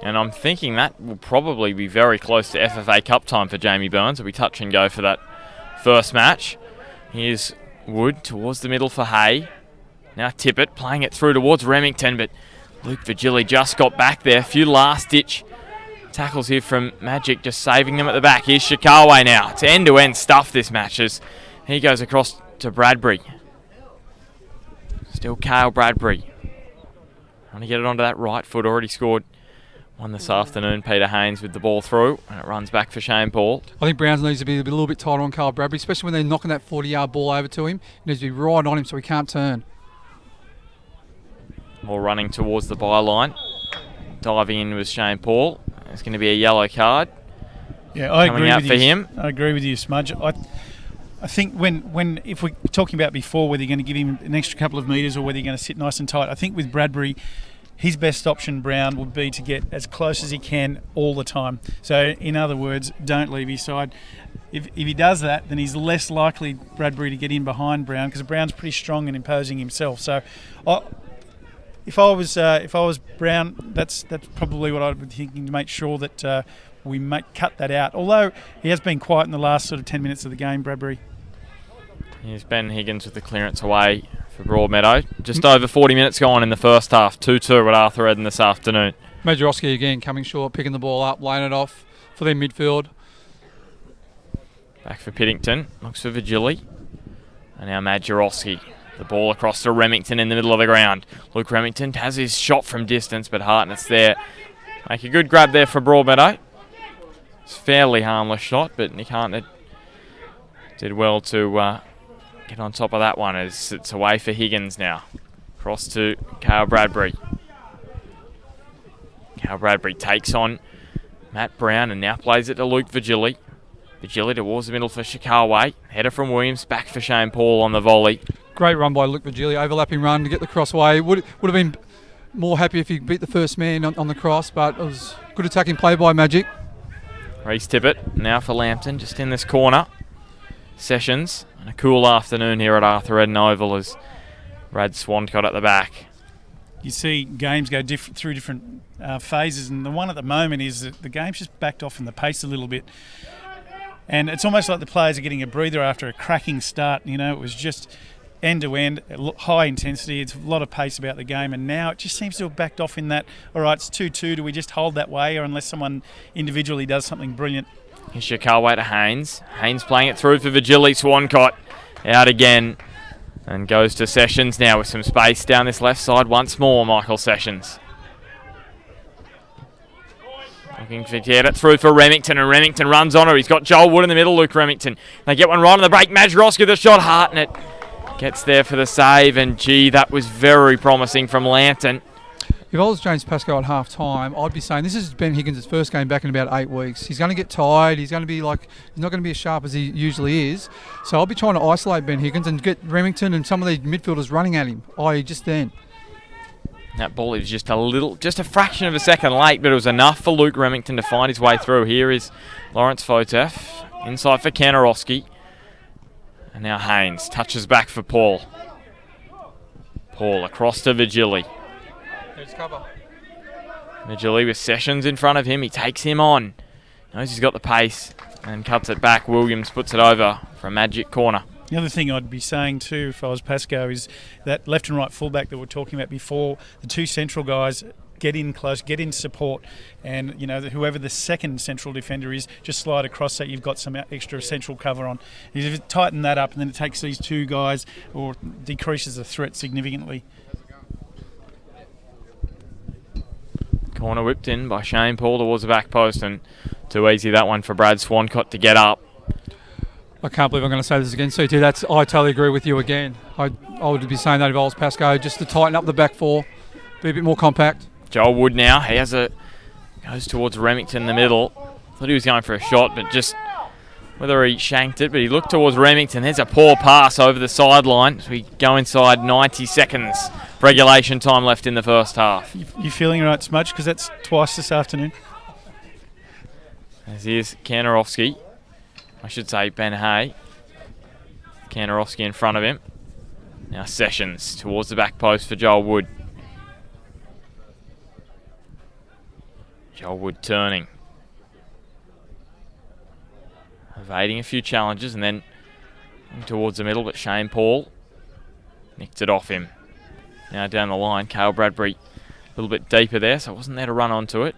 And I'm thinking that will probably be very close to FFA Cup time for Jamie Burns. It'll be touch and go for that first match. Here's Wood towards the middle for Hay. Now Tippett playing it through towards Remington, but Luke Vigili just got back there. A few last-ditch tackles here from Magic, just saving them at the back. Here's Shikawa now. It's end-to-end stuff this match as he goes across to Bradbury. Still Kale Bradbury. Trying to get it onto that right foot. Already scored one this afternoon. Peter Haynes with the ball through, and it runs back for Shane Paul. I think Browns needs to be a little bit tighter on Kyle Bradbury, especially when they're knocking that 40-yard ball over to him. He needs to be right on him so he can't turn. More running towards the byline. Diving in with Shane Paul. It's going to be a yellow card. Yeah, I coming agree out with for you. him. I agree with you, Smudge. I think when if we're talking about before whether you're going to give him an extra couple of metres or whether you're going to sit nice and tight, I think with Bradbury, his best option, Brown, would be to get as close as he can all the time. So, in other words, don't leave his side. If he does that, then he's less likely, Bradbury, to get in behind Brown, because Brown's pretty strong and imposing himself. So, if I was Brown, that's probably what I'd be thinking, to make sure that we cut that out. Although he has been quiet in the last sort of 10 minutes of the game, Bradbury. Here's Ben Higgins with the clearance away for Broadmeadow. Just over 40 minutes gone in the first half. 2-2 at Arthur Eden this afternoon. Majerovski again coming short, picking the ball up, laying it off for their midfield. Back for Piddington. Looks for Vigili. And now Majerovski. The ball across to Remington in the middle of the ground. Luke Remington has his shot from distance, but Hartnett's there. Make a good grab there for Broadmeadow. It's a fairly harmless shot, but Nick Hartnett did well to get on top of that one as it's away for Higgins now. Cross to Kyle Bradbury. Kyle Bradbury takes on Matt Brown and now plays it to Luke Vigili. Vigili towards the middle for Shikawa. Header from Williams, back for Shane Paul on the volley. Great run by Luke Vigili, overlapping run to get the crossway. Would have been more happy if he beat the first man on the cross, but it was good attacking play by Magic. Reece Tippett now for Lambton, just in this corner. Sessions, and a cool afternoon here at Arthur Eden Oval as Brad Swancott at the back. You see games go through different phases, and the one at the moment is that the game's just backed off in the pace a little bit. And it's almost like the players are getting a breather after a cracking start. It was just end-to-end, high intensity. It's a lot of pace about the game, and now it just seems to have backed off in that, all right, it's 2-2, do we just hold that way, or unless someone individually does something brilliant? Here's Shikawa to Haynes. Haynes playing it through for Vigili. Swancott out again. And goes to Sessions now with some space down this left side once more, Michael Sessions. Looking to get it through for Remington, and Remington runs on her. He's got Joel Wood in the middle, Luke Remington. They get one right on the break. Majroski with a shot, Hartnett gets there for the save, and gee, that was very promising from Lambton. If I was James Pascoe at half time, I'd be saying this is Ben Higgins' first game back in about 8 weeks. He's going to get tired. He's not going to be as sharp as he usually is. So I'll be trying to isolate Ben Higgins and get Remington and some of the midfielders running at him, i.e. just then. That ball is just a fraction of a second late, but it was enough for Luke Remington to find his way through. Here is Lawrence Fotef, inside for Kanarowski. And now Haynes touches back for Paul. Paul across to Vigili. There's cover. Vigili with Sessions in front of him. He takes him on. Knows he's got the pace and cuts it back. Williams puts it over for a magic corner. The other thing I'd be saying too, if I was Pascoe, is that left and right fullback that we were talking about before, the two central guys get in close, get in support, and whoever the second central defender is, just slide across so you've got some extra central cover on. If you tighten that up, and then it takes these two guys or decreases the threat significantly. Corner whipped in by Shane Paul towards the back post, and too easy that one for Brad Swancott to get up. I can't believe I'm going to say this again, CT. I totally agree with you again. I would be saying that if I was Pascoe, just to tighten up the back four, be a bit more compact. Joel Wood now, he goes towards Remington in the middle. Thought he was going for a shot, but just whether he shanked it, but he looked towards Remington. There's a poor pass over the sideline as we go inside 90 seconds. Regulation time left in the first half. You feeling all right, Smudge? Because that's twice this afternoon. As here's Kanarowski. I should say Ben Hay. Kanarowski in front of him. Now Sessions towards the back post for Joel Wood. Joel Wood turning. Evading a few challenges and then towards the middle, but Shane Paul nicked it off him. Now down the line, Cale Bradbury a little bit deeper there, so wasn't there to run onto it.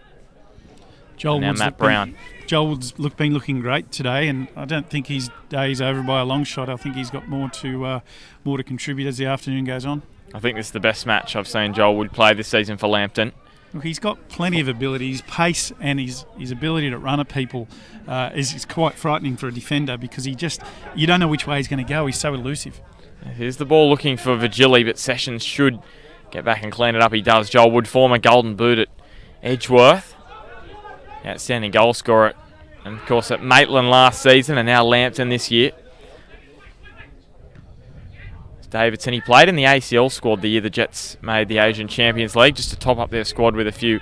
Joel now Wood's Matt Brown. Joel Wood's been looking great today, and I don't think his day's over by a long shot. I think he's got more to contribute as the afternoon goes on. I think this is the best match I've seen Joel Wood play this season for Lambton. Look, he's got plenty of ability. His pace and his ability to run at people is quite frightening for a defender, because you don't know which way he's going to go. He's so elusive. Here's the ball looking for Vigili, but Sessions should get back and clean it up. He does. Joel Wood, former Golden Boot at Edgeworth. Outstanding goal scorer, and of course at Maitland last season and now Lambton this year. Davidson, he played in the ACL squad the year the Jets made the Asian Champions League, just to top up their squad with a few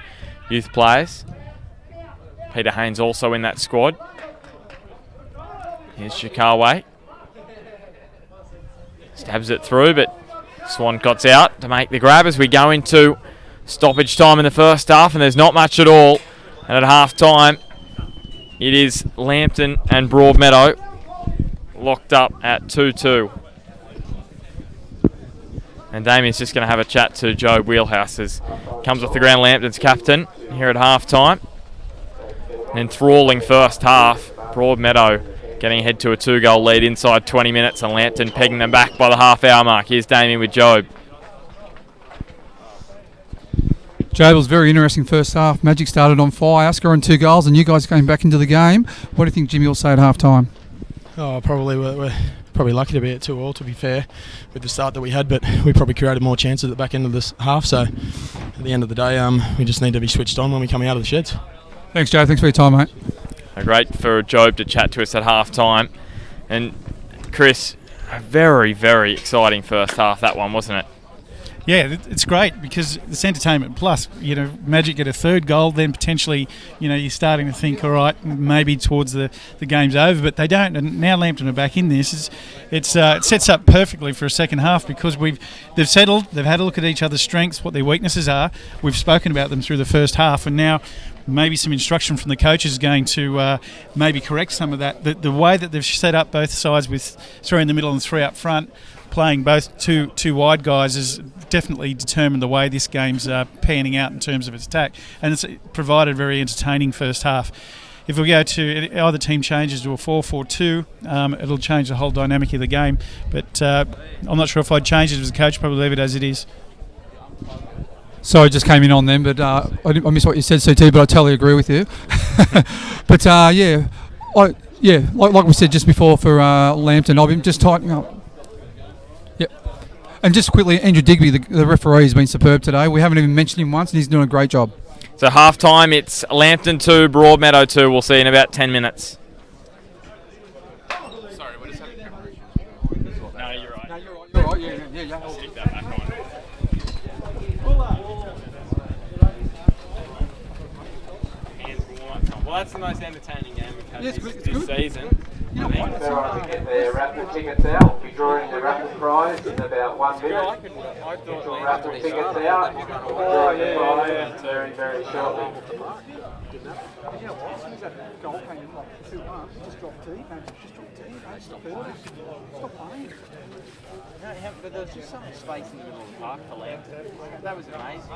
youth players. Peter Haynes also in that squad. Here's Shikawe. Stabs it through, but Swancott's out to make the grab as we go into stoppage time in the first half, and there's not much at all. And at half time, it is Lambton and Broadmeadow locked up at 2-2. And Damien's just going to have a chat to Joe Wheelhouse as comes off the ground, Lambton's captain here at half time. An enthralling first half. Broadmeadow getting ahead to a 2-goal lead inside 20 minutes, and Lambton pegging them back by the half-hour mark. Here's Damien with Job. Job, was very interesting first half. Magic started on fire, scoring 2 goals, and you guys came back into the game. What do you think Jimmy will say at half time? Oh, we're probably lucky to be at 2-2, to be fair, with the start that we had, but we probably created more chances at the back end of this half, so at the end of the day, we just need to be switched on when we come out of the sheds. Thanks, Joe. Thanks for your time, mate. Great for Job to chat to us at half time. And Chris, a very, very exciting first half, that one, wasn't it? Yeah, it's great because it's entertainment plus. Magic get a 3rd goal, then potentially, you're starting to think, all right, maybe towards the game's over, but they don't. And now Lambton are back in this. It sets up perfectly for a second half because they've settled, they've had a look at each other's strengths, what their weaknesses are. We've spoken about them through the first half, and now maybe some instruction from the coaches is going to maybe correct some of that. The way that they've set up both sides with 3 in the middle and 3 up front, playing both two wide guys has definitely determined the way this game's panning out in terms of its attack, and it's provided a very entertaining first half. if we go to either team changes to a 4-4-2, it'll change the whole dynamic of the game. But I'm not sure if I'd change it as a coach. Probably leave it as it is. Sorry, just came in on them, but I missed what you said, CT, but I totally agree with you. But like we said just before for Lambton, I've been just tightening up. Yep. And just quickly, Andrew Digby, the referee, has been superb today. We haven't even mentioned him once, and he's doing a great job. So half time, it's Lambton 2, Broadmeadow 2. We'll see you in about 10 minutes. Sorry, we're just having camera issues. No, you're right. No, you're right. Yeah. Stick that back on. Well, that's the most entertaining game we've had this season. They're on to get their raffle tickets out. We'll be drawing the raffle prize in about 1 minute. Get your raffle tickets out. We'll be drawing the prize very, very shortly. But there was just so much space in the middle of the park for Lambton. That was amazing.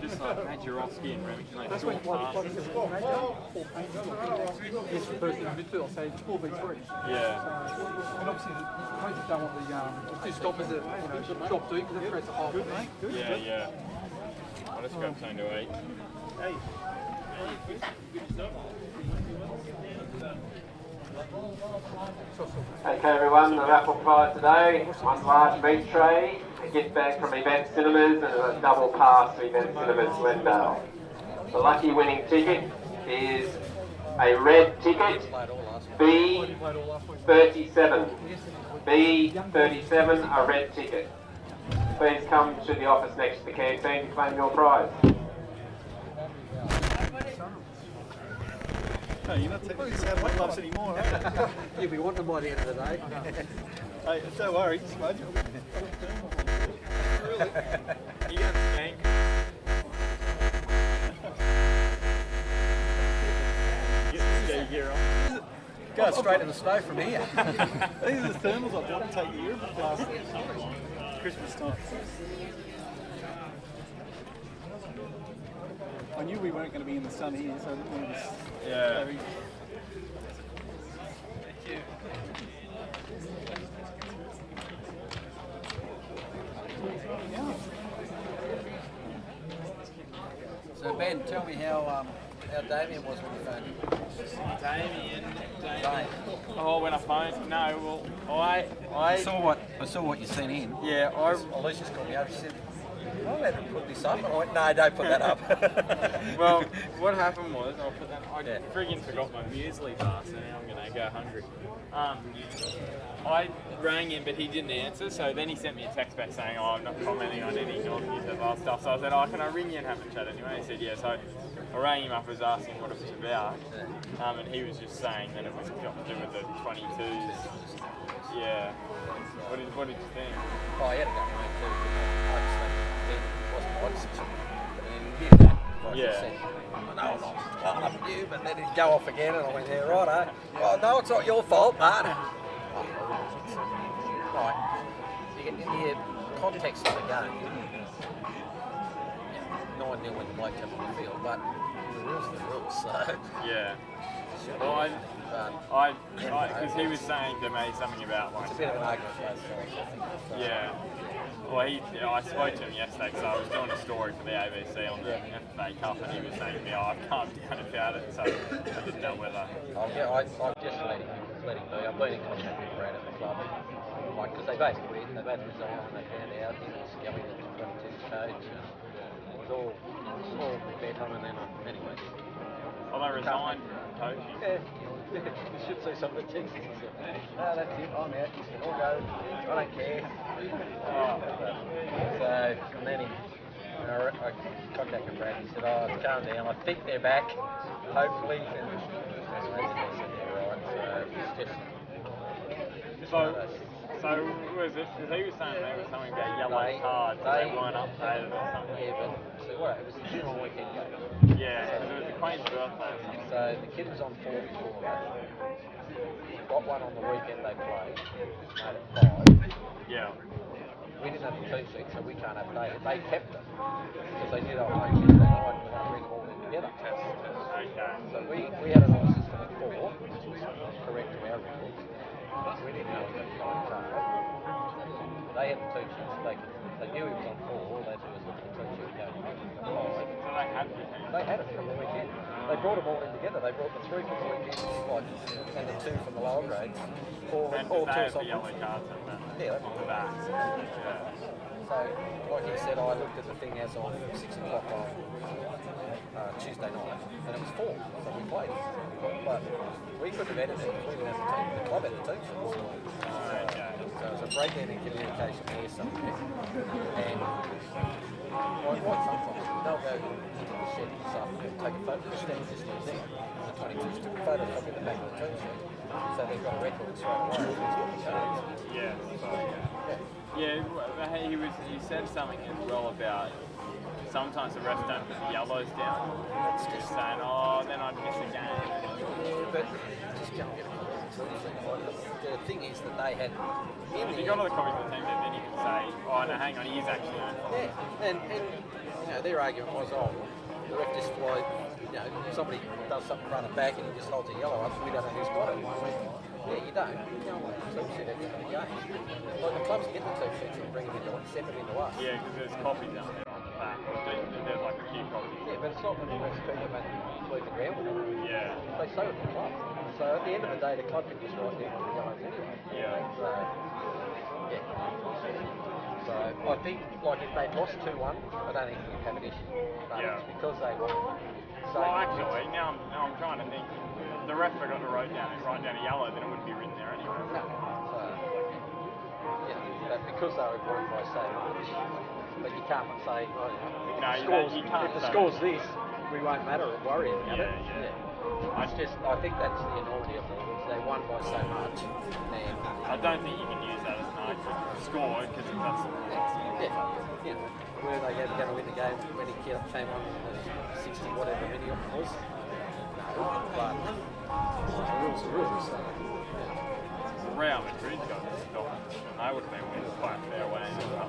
Just like Majerowski and Remington, they short passes. He's the person in the midfield, so it's 4v3. Yeah. And obviously, the coaches don't want the two stoppers that drop deep because it creates a hole. Yeah. I'll just grab something to eat. Okay everyone, the raffle prize today, one large meat tray, a gift bag from Event Cinemas and a double pass to Event Cinemas Glendale. The lucky winning ticket is a red ticket, B37. B37, a red ticket. Please come to the office next to the canteen to claim your prize. No, you're not taking this out of my gloves anymore, are you? You'll be wanting them by the end of the day. Hey, don't worry, Smudge. Really? You got stank. Get the ski gear on. Go straight to the stove from here. These are the thermals I bought to take you Europe last Christmas time. I knew we weren't going to be in the sun here, so I didn't want to. Yeah. So Ben, tell me how Damien was when you phoned him. Damien. Oh, when I phoned? No, well, I saw what you sent in. Yeah, Alicia's called me over. She said, "I'll let him put this up." And I went, "No, don't put that up." Well, what happened was I friggin' forgot my muesli bar, so now I'm gonna go hungry. I rang him, but he didn't answer. So then he sent me a text back saying, "Oh, I'm not commenting on any New South Wales stuff." So I said, "Oh, can I ring you and have a chat anyway?" He said, "Yeah." So I rang him up, was asking what it was about, and he was just saying that it was got to do with the 22s. Yeah. What did you think? Oh, he had a go at me too. I just think it wasn't honest. And then he did that. Like he said, "I know I'm not blowing up at you," but then he'd go off again, and I went, "Yeah, righto. Oh, no, it's not your fault, but." Right. You get in the context of the game. 9-0 when the bloke came on the field, but the rules are the rules, so. Yeah. Well, because he was saying to me something about like. It's a bit of an argument for both sides, I think. Yeah. Well, I spoke to him yesterday because I was doing a story for the ABC on the FA Cup, and he was saying to me, "Oh, I've calmed down about it," so I didn't know whether. I've just let him be. I've been in contact with Brad at the club, like because they both quit, they both resigned when they found out he was going to the 22 coach. It was all bedlam, and then anyway. Oh, they resigned coaching. Yeah, you should see some of the texts. No, that's it. I'm out. He said, "I'll go. I don't care." So, and then I contacted Brad. He said, "Oh, it's calmed down. I think they're back. Hopefully." And anyway, he said they're right. So it's just. So was it? Because he was saying there was something about yellow cards. They weren't updated or something. Yeah, but so what? It was a funeral weekend game. Yeah, because it was the Queen's birthday or something. So the kid was on 4 before that. Got one on the weekend they played. Made it 5. Yeah. We didn't have the 2 seats, so we can't update it. They kept them because they knew they were playing Tuesday night and we don't bring them all in together. Okay. So we had it on the system 4, which was correct to our records. We didn't know he was going to They had the 2 shoots. They knew he was on 4. All they had to do was look at the 2 shoot going to 5. So They had it from the weekend. They brought them all in together. They brought the 3 from the weekend, and the 2 from the lower grades. All 2 the something. yellow cards and that. Yeah, The backs. Yeah. so, like he said, I looked at the thing as of 6 o'clock on Tuesday night, and it was 4, so we played. But we couldn't have edited it if we didn't have the team. The club had the team. So it was a breakdown in communication there somewhere. And like sometimes, they'll go into the shed this afternoon, take a photo, just stand just there. The 22s took a photo of the back of the team sheet. So they've got a record straight away. Yeah. Yeah, he said something as well about sometimes the refs don't put the yellows down. It's just saying, oh, then I'd miss a game. But just go and get a copy. The thing is that they had... If you got all the copies of the team, then you can say, oh, no, hang on, he is actually on. Yeah, and you know, their argument was, oh, the ref just flies, you know, somebody does something running back and he just holds a yellow up, we don't know who's got it. Yeah, you don't. You don't want a team sheet at the end of the game. Like the clubs get the team sheets and bring them into us, send them into us. Yeah, because there's copies down there on the back. There's like a few copies. Yeah, but it's not when the refs keep them and leave the ground with them. Yeah. They say with the club. So at the end of the day, the club can just write down the yellows anyway. Yeah. So, yeah. So I think, like, if they'd lost 2-1, I don't think you'd have an issue. But it's because they won. So well, actually, now I'm trying to think. The ref forgot to write down a yellow, then it wouldn't be written there anyway. No. So, yeah, but because they were won by so much, but you can't say, well, you can't. If the score's this, we won't matter or worry about it. Yeah. I think that's the enormity of it. They won by so much. And I don't think you can use that as an argument for score because that's yeah. Were they going to win the game when he came on 60 whatever minute it was? No, but the rules are rules. So, Real Madrid got stopped and they would have been winning quite a fair way as well.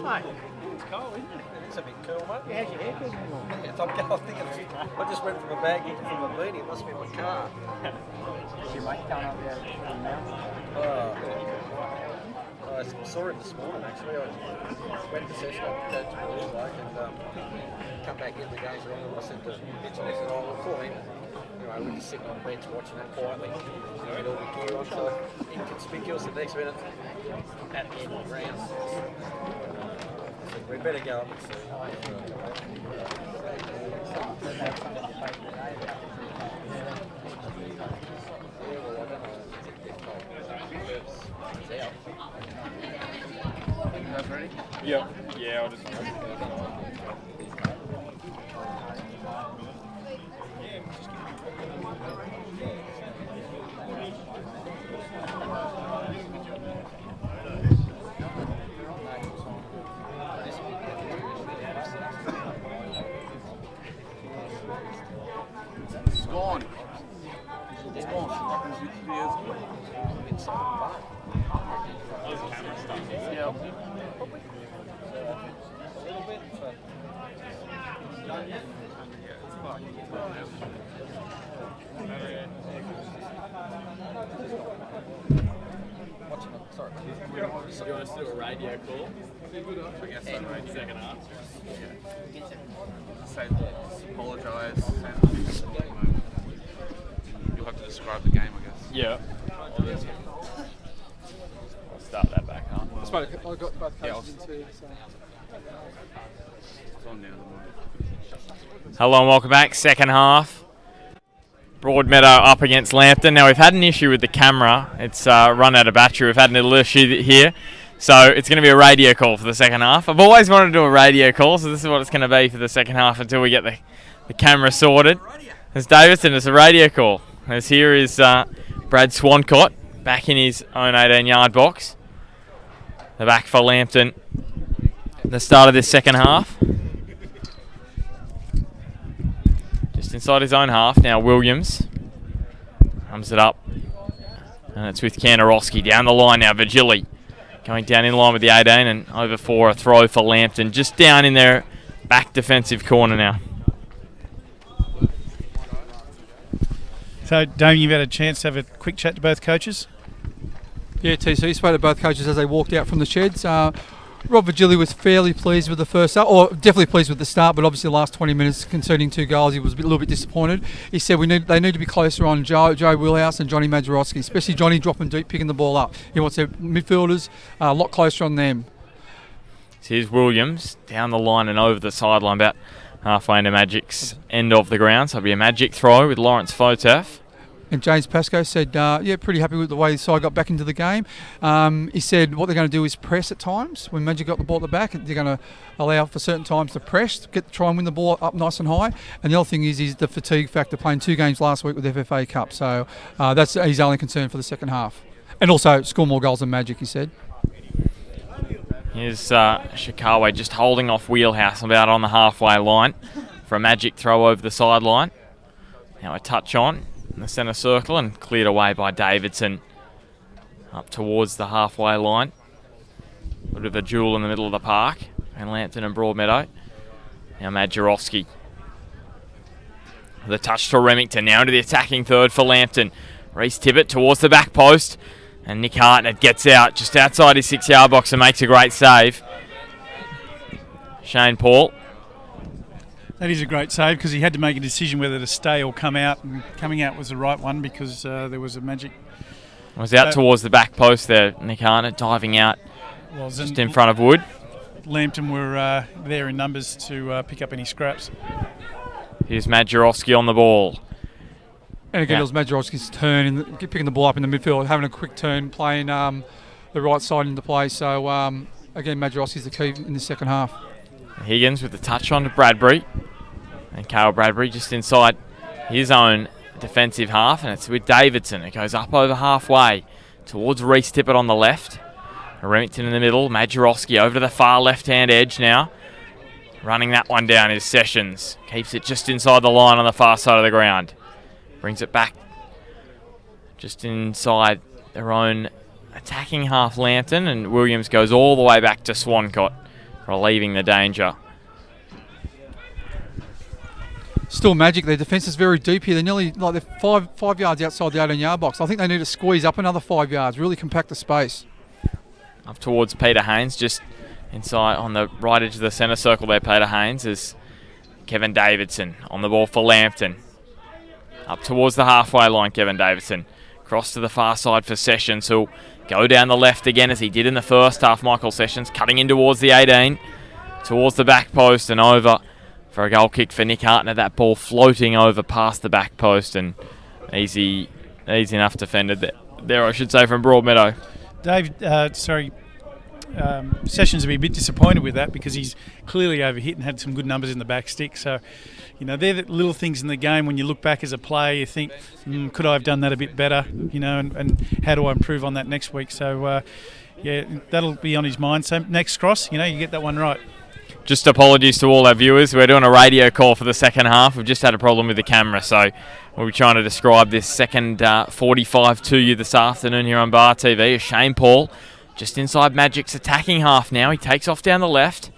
Mate, it's cold, isn't it? it's a bit cool, mate. Yeah, how's your hair feeling? I just went from a bag into from a beanie. It must be my car. Is your mate coming up there I saw him this morning actually. I went to session at Dad's Blues like and come back in the game's wrong and I said to Mitchell, I said, oh, we'll call him. Anyway, we were just sitting on the bench watching that quietly. We had all the gear on, so inconspicuous the next minute at the end of the round. I said, we better go up and see. Ready? Yeah. Yeah, I'll just. It's gone. It's gone. Yeah. Do you want us to do a radio call? I guess so, right? Second half. Say apologise. You'll have to describe the game, I guess. Yeah. I'll start that back up. I got both coaches in too. So. It's on now. Hello and welcome back. Second half. Broadmeadow up against Lambton. Now we've had an issue with the camera. It's run out of battery. We've had a little issue here. So it's going to be a radio call for the second half. I've always wanted to do a radio call, so this is what it's going to be for the second half until we get the camera sorted. There's Davidson, it's a radio call. As here is Brad Swancott back in his own 18-yard box. The back for Lambton. The start of this second half. Just inside his own half. Now Williams comes it up. And it's with Kandarowski down the line now. Vigili going down in line with the 18 and over for a throw for Lambton. Just down in there back defensive corner now. So, Damien, you've had a chance to have a quick chat to both coaches? Yeah, TC spoke to both coaches as they walked out from the sheds. Rob Virgili was fairly pleased with the first start, or definitely pleased with the start, but obviously the last 20 minutes conceding 2 goals, he was a little bit disappointed. He said they need to be closer on Joe Wheelhouse and Johnny Majerowski, especially Johnny dropping deep, picking the ball up. He wants their midfielders a lot closer on them. So here's Williams down the line and over the sideline, about halfway into Magic's end of the ground. So it'll be a Magic throw with Lawrence Fotef. And James Pascoe said, pretty happy with the way the side got back into the game. He said what they're going to do is press at times. When Magic got the ball at the back, they're going to allow for certain times to press, try and win the ball up nice and high. And the other thing is the fatigue factor, playing 2 games last week with the FFA Cup. So that's his only concern for the second half. And also score more goals than Magic, he said. Here's Shikawa just holding off Wheelhouse about on the halfway line for a Magic throw over the sideline. Now a touch on in the centre circle and cleared away by Davidson up towards the halfway line. A bit of a duel in the middle of the park and Lambton and Broadmeadow. Now Majerowski. The touch to Remington, now into the attacking third for Lambton. Reece Tibbett towards the back post and Nick Hartnett gets out just outside his 6-yard box and makes a great save. Shane Paul. That is a great save because he had to make a decision whether to stay or come out, and coming out was the right one because there was a Magic. Was out towards the back post there, Nick Hartnett diving out just in front of Wood. Lambton were there in numbers to pick up any scraps. Here's Majerowski on the ball. And again, it was Majerowski's turn, picking the ball up in the midfield, having a quick turn, playing the right side into play. So, again, Majerowski's the key in the second half. Higgins with the touch on to Bradbury. And Cale Bradbury just inside his own defensive half, and it's with Davidson. It goes up over halfway towards Reece Tippett on the left. Remington in the middle. Majerowski over to the far left-hand edge now. Running that one down is Sessions. Keeps it just inside the line on the far side of the ground. Brings it back just inside their own attacking half, Lambton, and Williams goes all the way back to Swancott, relieving the danger. Still Magic, their defence is very deep here. They're nearly they're five yards outside the 18-yard box. I think they need to squeeze up another 5 yards, really compact the space. Up towards Peter Haynes, just inside on the right edge of the centre circle there, Peter Haynes, is Kevin Davidson on the ball for Lambton. Up towards the halfway line, Kevin Davidson. Cross to the far side for Sessions, who'll go down the left again as he did in the first half. Michael Sessions cutting in towards the 18, towards the back post and over for a goal kick for Nick Hartnett. That ball floating over past the back post, and easy enough defended there, I should say, from Broadmeadow. Dave, Sessions will be a bit disappointed with that because he's clearly overhit and had some good numbers in the back stick. So, they're the little things in the game when you look back as a player, you think, could I have done that a bit better, and how do I improve on that next week? So, that'll be on his mind. So, next cross, you get that one right. Just apologies to all our viewers. We're doing a radio call for the second half. We've just had a problem with the camera, so we'll be trying to describe this second 45 to you this afternoon here on Bar TV. Shane Paul just inside Magic's attacking half now. He takes off down the left,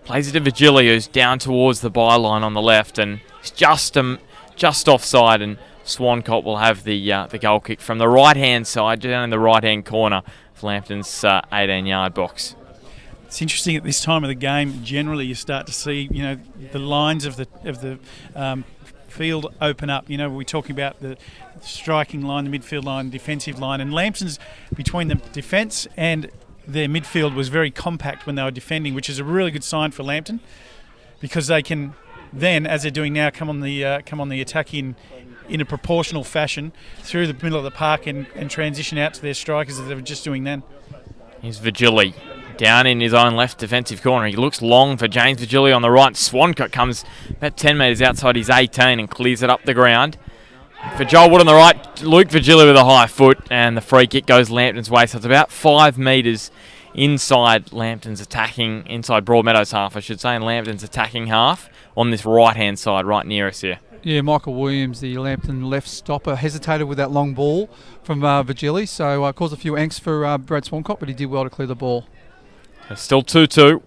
plays it to Virgili, who's down towards the byline on the left, and it's just offside, and Swancott will have the goal kick from the right-hand side, down in the right-hand corner of Lambton's 18-yard box. It's interesting at this time of the game. Generally, you start to see, the lines of the field open up. We're talking about the striking line, the midfield line, defensive line, and Lambton's between the defence and their midfield was very compact when they were defending, which is a really good sign for Lambton because they can then, as they're doing now, come on the attack in a proportional fashion through the middle of the park and transition out to their strikers as they were just doing then. Here's Virgili. Down in his own left defensive corner. He looks long for James Virgili on the right. Swancott comes about 10 metres outside his 18 and clears it up the ground. For Joel Wood on the right, Luke Virgili with a high foot, and the free kick goes Lambton's way. So it's about 5 metres inside Lambton's attacking, inside Broadmeadow's half, I should say, and Lambton's attacking half on this right-hand side right near us here. Yeah, Michael Williams, the Lambton left stopper, hesitated with that long ball from Virgili, so caused a few angst for Brad Swancott, but he did well to clear the ball. It's still 2-2.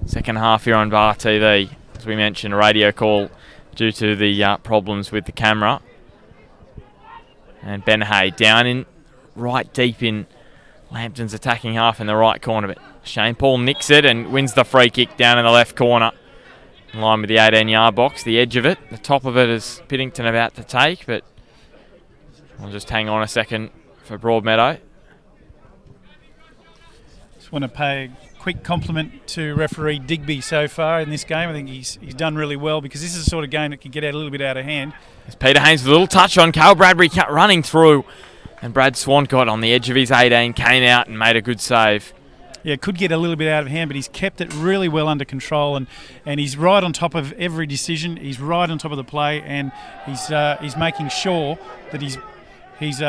second half here on Bar TV. As we mentioned, a radio call due to the problems with the camera. And Ben Hay down in right deep in Lambton's attacking half in the right corner. But Shane Paul nicks it and wins the free kick down in the left corner. In line with the 18-yard box, the edge of it. The top of it is Piddington about to take, but we'll just hang on a second for Broadmeadow. Just want to pay a quick compliment to referee Digby so far in this game. I think he's done really well, because this is the sort of game that can get a little bit out of hand. As Peter Haynes with a little touch on Cale Bradbury running through, and Brad Swancott on the edge of his 18 came out and made a good save. Yeah, could get a little bit out of hand, but he's kept it really well under control, and he's right on top of every decision. He's right on top of the play, and he's making sure that he's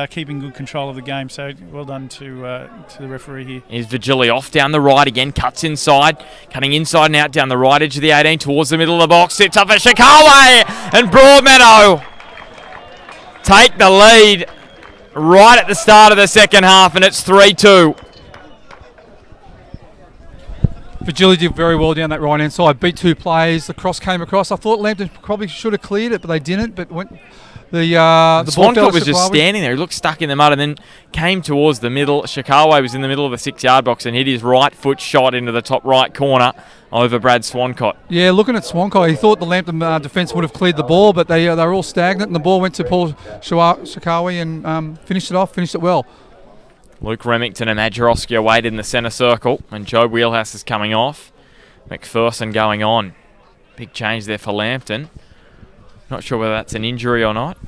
keeping good control of the game. So well done to the referee here. Here's Vigili off down the right again, cuts inside, cutting inside and out down the right edge of the 18 towards the middle of the box, sits up for Shikawe, and Broadmeadow take the lead right at the start of the second half, and it's 3-2. Vigili did very well down that right-hand side, beat two players, the cross came across. I thought Lambton probably should have cleared it, but they didn't. But went the ball fell was just standing there. He looked stuck in the mud and then came towards the middle. Shikawe was in the middle of the 6-yard box and hit his right foot shot into the top right corner over Brad Swancott. Yeah, looking at Swancott, he thought the Lambton defence would have cleared the ball, but they were all stagnant, and the ball went to Paul Shikawe and finished it well. Luke Remington and Majorowski are waited in the centre circle, and Joe Wheelhouse is coming off. McPherson going on. Big change there for Lambton. Not sure whether that's an injury or not.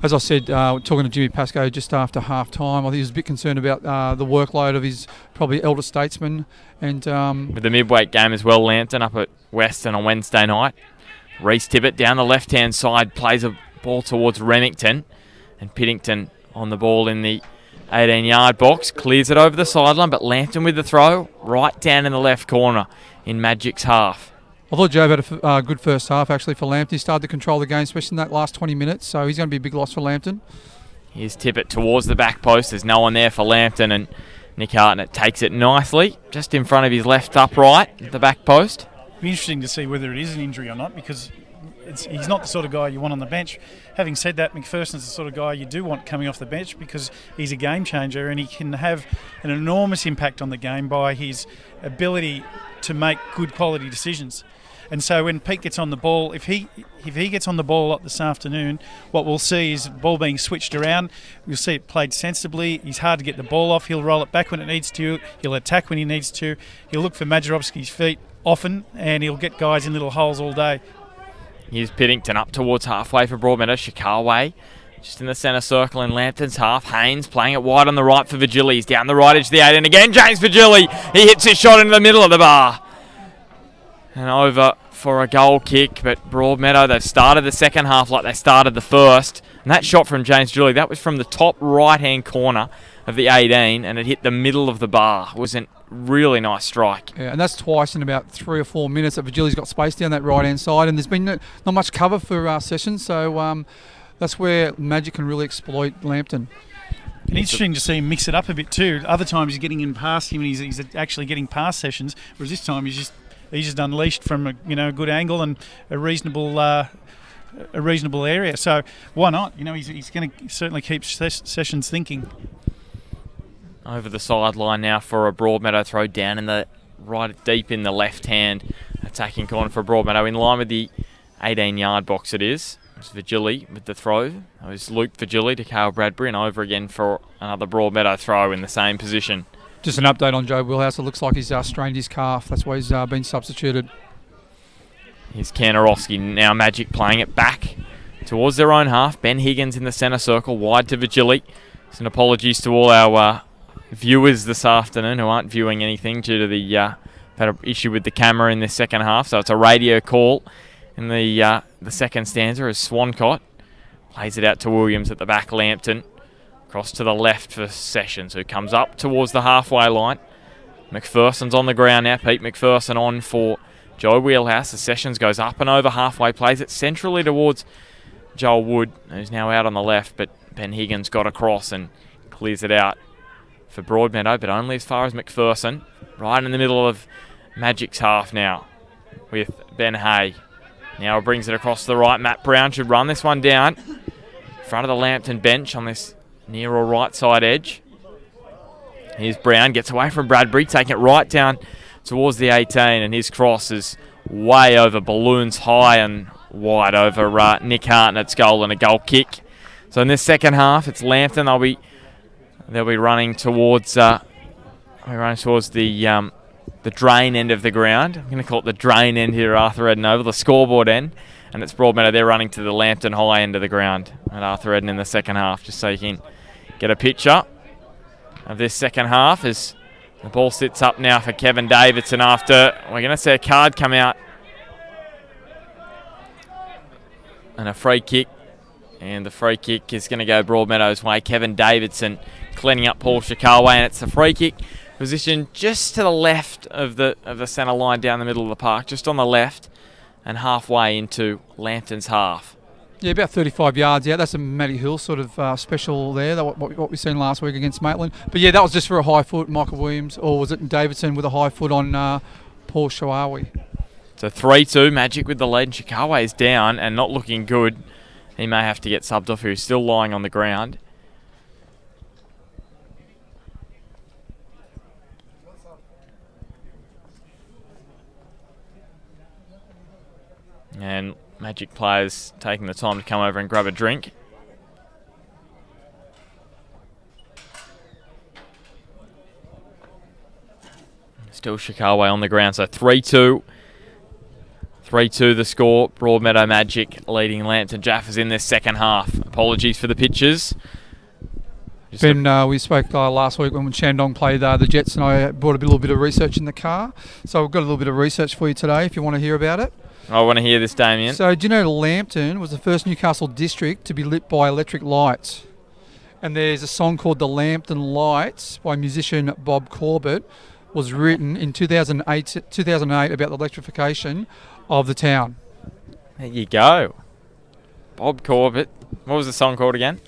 As I said, talking to Jimmy Pascoe just after half time, I think he was a bit concerned about the workload of his probably elder statesman. And with the midweek game as well, Lambton up at Western on Wednesday night. Reece Tibbett down the left-hand side plays a ball towards Remington, and Piddington on the ball in the 18-yard box, clears it over the sideline, but Lambton with the throw right down in the left corner in Magic's half. I thought Joe had a good first half actually for Lambton. He started to control the game, especially in that last 20 minutes, so he's going to be a big loss for Lambton. Here's Tippett towards the back post. There's no one there for Lambton, and Nick Hartnett takes it nicely just in front of his left upright, the back post. It'll be interesting to see whether it is an injury or not, because he's not the sort of guy you want on the bench. Having said that, McPherson's the sort of guy you do want coming off the bench, because he's a game changer and he can have an enormous impact on the game by his ability to make good quality decisions. And so when Pete gets on the ball, if he gets on the ball a lot this afternoon, what we'll see is the ball being switched around. We'll see it played sensibly. He's hard to get the ball off. He'll roll it back when it needs to. He'll attack when he needs to. He'll look for Majorowski's feet often, and he'll get guys in little holes all day. Here's Piddington up towards halfway for Broadmeadow. Shikawe just in the centre circle in Lambton's half. Haynes playing it wide on the right for Vigili. He's down the right edge of the 8, and again James Vigili. He hits his shot into the middle of the bar. And over for a goal kick, but Broadmeadow, they've started the second half like they started the first. And that shot from James Vigili, that was from the top right-hand corner of the 18, and it hit the middle of the bar. It was a really nice strike. Yeah, and that's twice in about 3 or 4 minutes that Vigili's got space down that right-hand side, and there's been not much cover for Sessions, so that's where Magic can really exploit Lambton. And interesting to see him mix it up a bit too. Other times he's getting in past him and he's actually getting past Sessions, whereas this time he's just unleashed from a good angle and a reasonable area. So why not? He's going to certainly keep Sessions thinking. Over the sideline now for a Broadmeadow throw down in the right deep in the left hand attacking corner for Broadmeadow in line with the 18-yard box. It is. It's Vigili with the throw. It was Luke Vigili to Cale Bradbury, and over again for another Broadmeadow throw in the same position. Just an update on Joe Wheelhouse. It looks like he's strained his calf. That's why he's been substituted. Here's Kanarowski. Now Magic playing it back towards their own half. Ben Higgins in the centre circle, wide to Vigili. And apologies to all our viewers this afternoon who aren't viewing anything due to the had an issue with the camera in this second half. So it's a radio call in the second stanza as Swancott plays it out to Williams at the back. Lambton cross to the left for Sessions, who comes up towards the halfway line. McPherson's on the ground now. Pete McPherson on for Joe Wheelhouse. The Sessions goes up and over halfway, plays it centrally towards Joel Wood, who's now out on the left, but Ben Higgins got across and clears it out for Broadmeadow, but only as far as McPherson. Right in the middle of Magic's half now with Ben Hay. Now brings it across to the right. Matt Brown should run this one down in front of the Lambton bench on this near or right side edge. Here's Brown, gets away from Bradbury, taking it right down towards the 18, and his cross is way over, balloons high and wide over Nick Hartnett's goal, and a goal kick. So in this second half, it's Lambton. They'll be running towards the drain end of the ground. I'm going to call it the drain end here at Arthur Eden Oval, the scoreboard end, and it's Broadmeadow. They're running to the Lambton high end of the ground at Arthur Eden in the second half, just so you can get a picture of this second half as the ball sits up now for Kevin Davidson after we're going to see a card come out and a free kick, and the free kick is going to go Broadmeadow's way. Kevin Davidson cleaning up Paul Shikawa, and it's a free kick position just to the left of the centre line down the middle of the park, just on the left and halfway into Lambton's half. Yeah, about 35 yards out. That's a Matty Hill sort of special there, what we seen last week against Maitland. But yeah, that was just for a high foot, Michael Williams, or was it Davidson with a high foot on Paul Shawawi? So 3-2, Magic with the lead. Shikawa is down and not looking good. He may have to get subbed off here. He's still lying on the ground. And Magic players taking the time to come over and grab a drink. Still Shikawa on the ground, so 3-2. 3-2 the score. Broadmeadow Magic leading Lambton Jaffas in this second half. Apologies for the pitches. Ben, we spoke last week when Shandong played the Jets, and I brought a little bit of research in the car. So we've got a little bit of research for you today if you want to hear about it. I want to hear this, Damien. So do you know Lambton was the first Newcastle district to be lit by electric lights? And there's a song called The Lambton Lights by musician Bob Corbett, was written in 2008 about the electrification of the town. There you go. Bob Corbett. What was the song called again?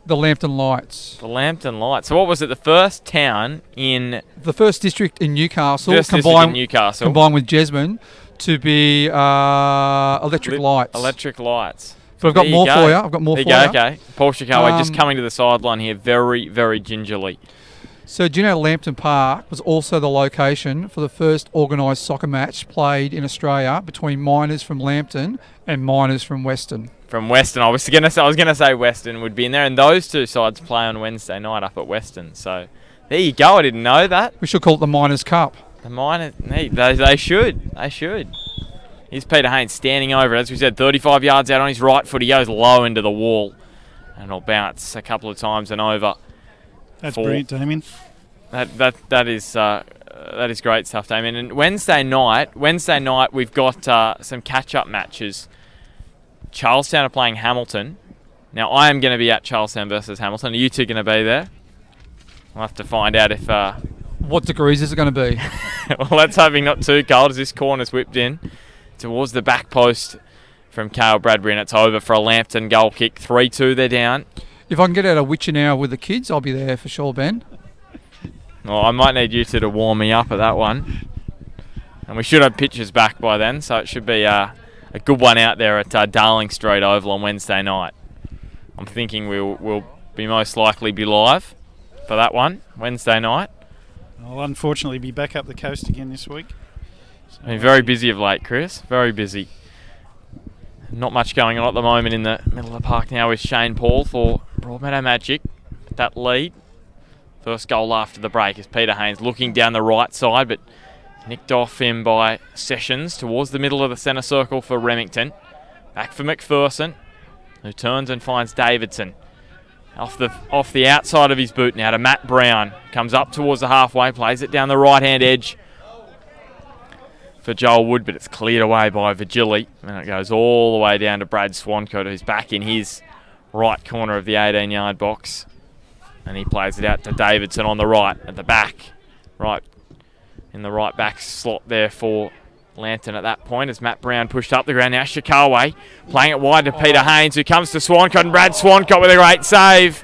The Lambton Lights. The Lambton Lights. So what was it? The first town in... The first district in Newcastle. Combined with Jesmond to be electric lights. Electric lights. But I've got more for you. There you go, okay. Paul Shikawa just coming to the sideline here very, very gingerly. So do you know Lambton Park was also the location for the first organised soccer match played in Australia between miners from Lambton and miners from Western? From Western, I was gonna say Western would be in there, and those two sides play on Wednesday night up at Western. So there you go. I didn't know that. We should call it the Miners' Cup. The Miners, they should. They should. Here's Peter Haynes standing over, as we said, 35 yards out on his right foot. He goes low into the wall, and will bounce a couple of times and over. That's brilliant, Damien. That is great stuff, Damien. And Wednesday night we've got some catch-up matches. Charlestown are playing Hamilton. Now I am going to be at Charlestown versus Hamilton. Are you two going to be there? We'll have to find out if. What degrees is it going to be? Well, let's hoping not too cold as this corner's whipped in towards the back post from Cale Bradbury, and it's over for a Lambton goal kick. 3-2, they're down. If I can get out of Witcher now with the kids, I'll be there for sure, Ben. Well, I might need you two to warm me up at that one. And we should have pitches back by then, so it should be a good one out there at Darling Street Oval on Wednesday night. I'm thinking we'll be most likely be live for that one, Wednesday night. I'll unfortunately be back up the coast again this week. So Been very busy of late, Chris. Very busy. Not much going on at the moment in the middle of the park now with Shane Paul for Broadmeadow Magic. That lead. First goal after the break is Peter Haynes looking down the right side, but nicked off him by Sessions towards the middle of the centre circle for Remington. Back for McPherson, who turns and finds Davidson. Off the outside of his boot now to Matt Brown. Comes up towards the halfway, plays it down the right-hand edge for Joel Wood, but it's cleared away by Vigili. And it goes all the way down to Brad Swancote, who's back in his right corner of the 18-yard box. And he plays it out to Davidson on the right, at the back. Right in the right back slot there for Lambton at that point as Matt Brown pushed up the ground. Now Shikawa playing it wide to Peter Haynes, who comes to Swancote, and Brad Swancote with a great save.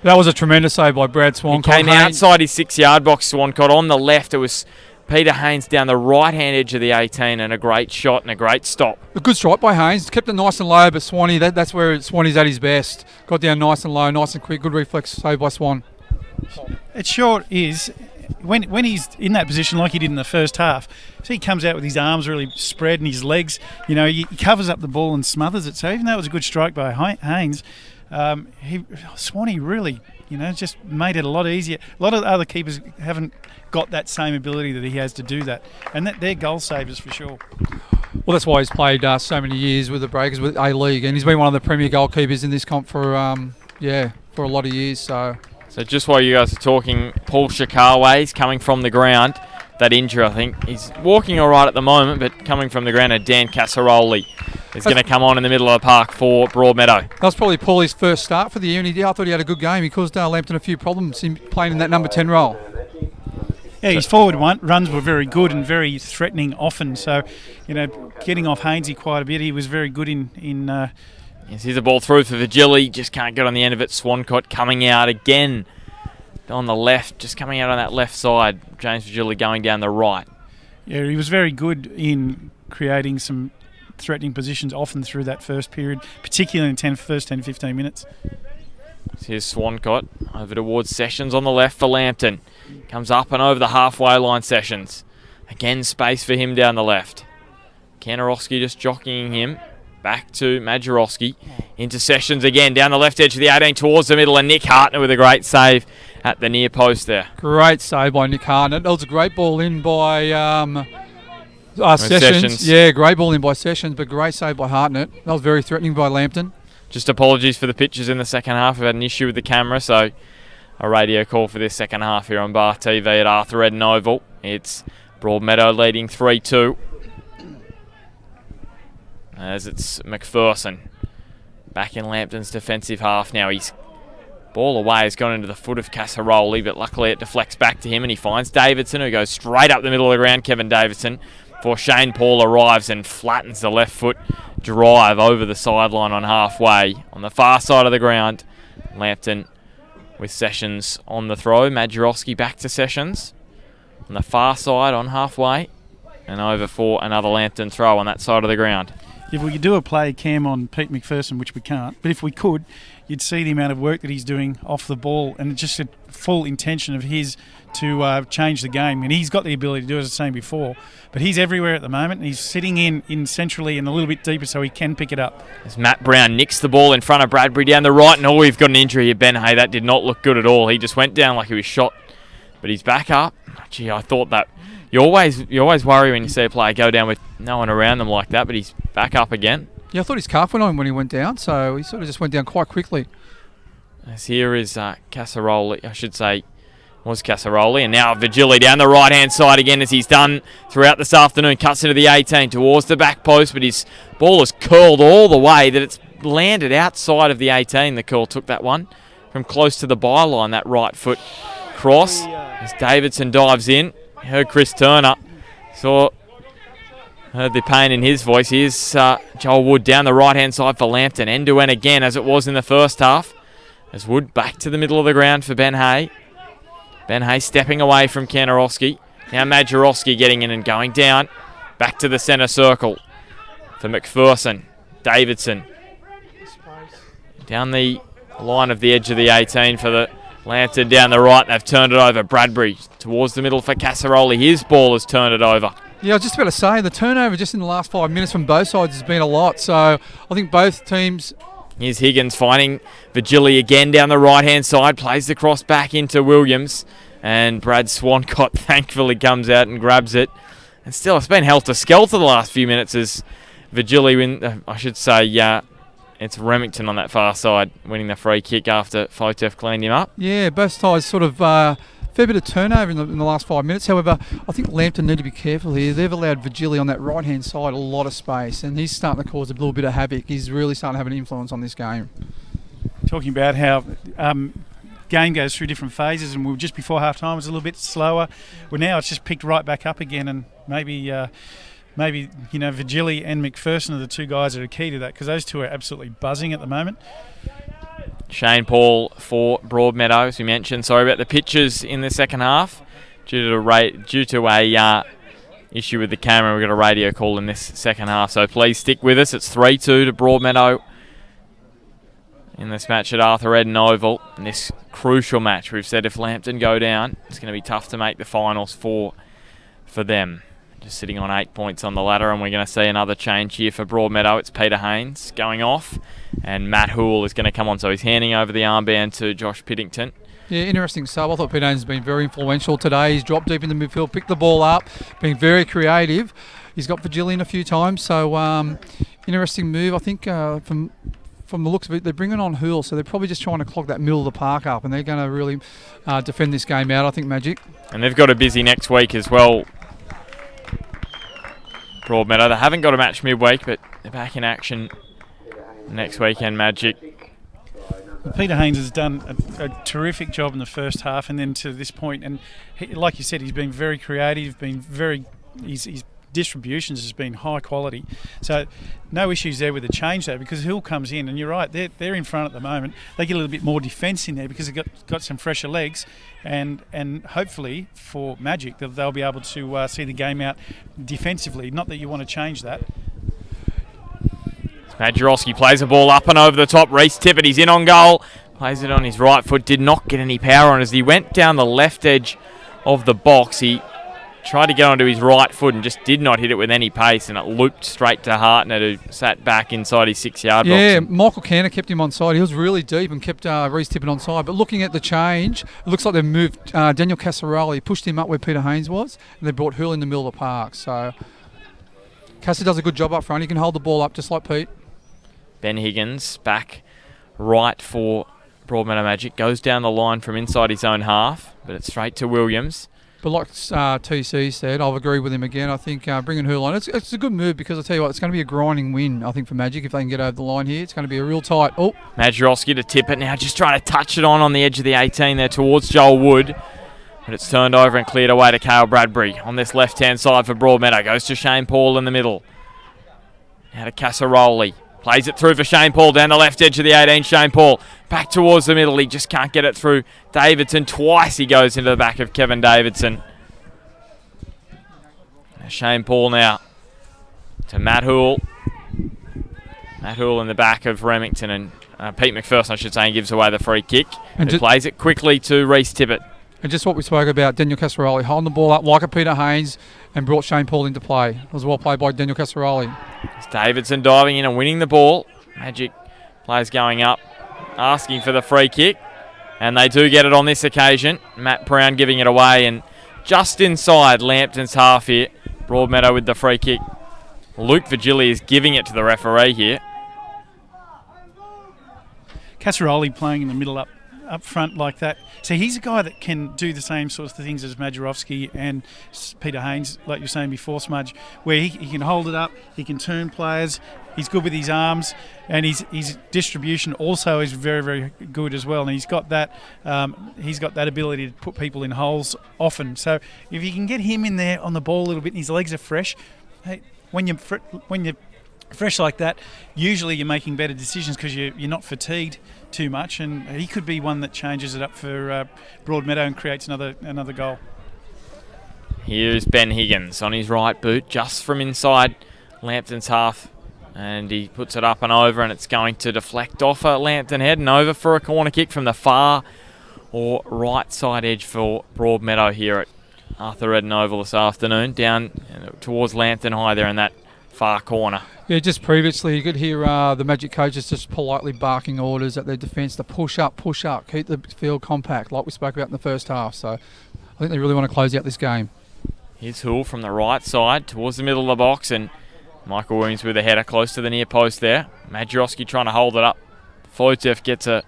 That was a tremendous save by Brad Swancote. He came outside his 6-yard box, Swancote. On the left, it was Peter Haynes down the right-hand edge of the 18 and a great shot and a great stop. A good strike by Haynes. Kept it nice and low, but Swanee, that's where Swanee's at his best. Got down nice and low, nice and quick. Good reflex save by Swan. It sure is. When he's in that position like he did in the first half, so he comes out with his arms really spread and his legs, he covers up the ball and smothers it. So even though it was a good strike by Haynes, Swanee really, just made it a lot easier. A lot of the other keepers haven't got that same ability that he has to do that. And they're goal savers for sure. Well, that's why he's played so many years with the Breakers, with A-League, and he's been one of the premier goalkeepers in this comp for a lot of years. So just while you guys are talking, Paul Shikawa's coming from the ground. That injury, I think. He's walking all right at the moment, but coming from the ground, and Dan Casaroli is going to come on in the middle of the park for Broadmeadow. That was probably Paulie's first start for the year, and I thought he had a good game. He caused Lambton a few problems in playing in that number 10 role. Yeah, his forward runs were very good and very threatening often. So, getting off Hainesy quite a bit, he was very good in Yes, here's a ball through for Vigili. Just can't get on the end of it. Swancott coming out again on the left, just coming out on that left side. James Vigili going down the right. Yeah, he was very good in creating some threatening positions often through that first period, particularly in the first 10-15 minutes. Here's Swancott over towards Sessions on the left for Lambton. Comes up and over the halfway line, Sessions. Again, space for him down the left. Kanarowski just jockeying him. Back to Majorowski. Into Sessions again, down the left edge of the 18 towards the middle, and Nick Hartnett with a great save at the near post there. Great save by Nick Hartnett. That was a great ball in by Sessions. Yeah, great ball in by Sessions, but great save by Hartnett. That was very threatening by Lambton. Just apologies for the pictures in the second half. We've had an issue with the camera, so a radio call for this second half here on Bar TV at Arthur Eden Oval. It's Broadmeadow leading 3-2. As it's McPherson back in Lambton's defensive half now. His ball away has gone into the foot of Casaroli, but luckily it deflects back to him and he finds Davidson, who goes straight up the middle of the ground, Kevin Davidson, before Shane Paul arrives and flattens the left foot drive over the sideline on halfway. On the far side of the ground, Lambton with Sessions on the throw. Majorowski back to Sessions on the far side on halfway, and over for another Lambton throw on that side of the ground. If we could do a play cam on Pete McPherson, which we can't, but if we could, you'd see the amount of work that he's doing off the ball, and just a full intention of his to change the game. And he's got the ability to do it, as I was saying before, but he's everywhere at the moment, and he's sitting in centrally and a little bit deeper so he can pick it up. As Matt Brown nicks the ball in front of Bradbury down the right, and we've got an injury here, Ben Hay. That did not look good at all. He just went down like he was shot, but he's back up. Gee, I thought that... You always worry when you see a player go down with no one around them like that, but he's back up again. Yeah, I thought his calf went on when he went down, so he sort of just went down quite quickly. As here is Casaroli, I should say, was Casaroli, and now Vigili down the right-hand side again, as he's done throughout this afternoon. Cuts into the 18 towards the back post, but his ball is curled all the way that it's landed outside of the 18. The curl took that one from close to the byline, that right foot cross, as Davidson dives in. Heard Chris Turner, heard the pain in his voice. Here's Joel Wood down the right-hand side for Lambton. End-to-end again, as it was in the first half. As Wood back to the middle of the ground for Ben Hay. Ben Hay stepping away from Kanarowski. Now Majorowski getting in and going down. Back to the centre circle for McPherson. Davidson. Down the line of the edge of the 18 for the Lambton down the right. They've turned it over. Bradbury towards the middle for Casaroli. His ball has turned it over. Yeah, I was just about to say, the turnover just in the last 5 minutes from both sides has been a lot. So I think both teams... Here's Higgins finding Vigili again down the right-hand side. Plays the cross back into Williams. And Brad Swancott thankfully comes out and grabs it. And still, it's been helter-skelter the last few minutes as Vigili, it's Remington on that far side winning the free kick after Fotef cleaned him up. Yeah, both sides sort of fair bit of turnover in the last 5 minutes. However, I think Lambton need to be careful here. They've allowed Vigili on that right-hand side a lot of space, and he's starting to cause a little bit of havoc. He's really starting to have an influence on this game. Talking about how game goes through different phases, and we were just before half-time, it was a little bit slower. Well, now it's just picked right back up again, and maybe Vigili and McPherson are the two guys that are key to that, because those two are absolutely buzzing at the moment. Shane Paul for Broadmeadow, as we mentioned. Sorry about the pitches in the second half. due to a issue with the camera. We've got a radio call in this second half, so please stick with us. It's 3-2 to Broadmeadow in this match at Arthur Eden Oval. In this crucial match, we've said if Lambton go down, it's going to be tough to make the finals for them. Just sitting on 8 points on the ladder, and we're going to see another change here for Broadmeadow. It's Peter Haynes going off, and Matt Hoole is going to come on, so he's handing over the armband to Josh Piddington. Yeah, interesting sub. I thought Peter Haynes has been very influential today. He's dropped deep in the midfield, picked the ball up, being very creative. He's got Virgilian a few times, so interesting move. I think from the looks of it, they're bringing on Hoole, so they're probably just trying to clog that middle of the park up, and they're going to really defend this game out, I think, Magic. And they've got a busy next week as well, Broadmeadow. They haven't got a match midweek, but they're back in action next weekend, Magic. Peter Haynes has done a terrific job in the first half, and then to this point, and like you said, he's been very creative, his distributions has been high quality, so no issues there with the change though, because Hill comes in, and you're right, they're in front at the moment. They get a little bit more defence in there because they've got some fresher legs, and hopefully for Magic they'll be able to see the game out defensively. Not that you want to change that. Majorowski plays the ball up and over the top. Reece Tippett, he's in on goal. Plays it on his right foot. Did not get any power on as he went down the left edge of the box. He tried to get onto his right foot and just did not hit it with any pace, and it looped straight to Hartnett, who sat back inside his 6-yard box. Yeah, Michael Canner kept him on side. He was really deep and kept Reece Tippett on side. But looking at the change, it looks like they've moved Daniel Casaroli, pushed him up where Peter Haynes was, and they brought Hoole in the middle of the park. So Casser does a good job up front. He can hold the ball up just like Pete. Ben Higgins back right for Broadmeadow Magic. Goes down the line from inside his own half, but it's straight to Williams. But like TC said, I'll agree with him again. I think bringing Hoole on, it's a good move, because I'll tell you what, it's going to be a grinding win, I think, for Magic if they can get over the line here. It's going to be a real tight... Oh, Majorowski to tip it now, just trying to touch it on the edge of the 18 there towards Joel Wood. But it's turned over and cleared away to Cale Bradbury on this left-hand side for Broadmeadow. Goes to Shane Paul in the middle. Now to Casaroli. Plays it through for Shane Paul down the left edge of the 18. Shane Paul back towards the middle. He just can't get it through Davidson. Twice he goes into the back of Kevin Davidson. Shane Paul now to Matt Hoole. Matt Hoole in the back of Remington, and Pete McPherson, I should say, gives away the free kick. And he plays it quickly to Reece Tippett. And just what we spoke about, Daniel Casaroli holding the ball up like a Peter Haynes and brought Shane Paul into play. It was well played by Daniel Casaroli. It's Davidson diving in and winning the ball. Magic players going up, asking for the free kick. And they do get it on this occasion. Matt Brown giving it away, and just inside Lambton's half here. Broadmeadow with the free kick. Luke Virgili is giving it to the referee here. Casaroli playing in the middle up front like that. So he's a guy that can do the same sorts of things as Majorowski and Peter Haynes, like you were saying before, Smudge, where he can hold it up, he can turn players, he's good with his arms, and his distribution also is very, very good as well. And he's got that ability to put people in holes often. So if you can get him in there on the ball a little bit and his legs are fresh, hey, when you're fresh like that, usually you're making better decisions because you're not fatigued too much, and he could be one that changes it up for Broadmeadow and creates another goal. Here's Ben Higgins on his right boot, just from inside Lambton's half, and he puts it up and over, and it's going to deflect off a Lambton head and over for a corner kick from the far or right side edge for Broadmeadow here at Arthur Eden Oval this afternoon, down towards Lambton High there in that far corner. Yeah, just previously you could hear the Magic coaches just politely barking orders at their defence to push up, keep the field compact, like we spoke about in the first half. So I think they really want to close out this game. Here's Hoole from the right side towards the middle of the box, and Michael Williams with a header close to the near post there. Majorowski trying to hold it up. Flotev gets a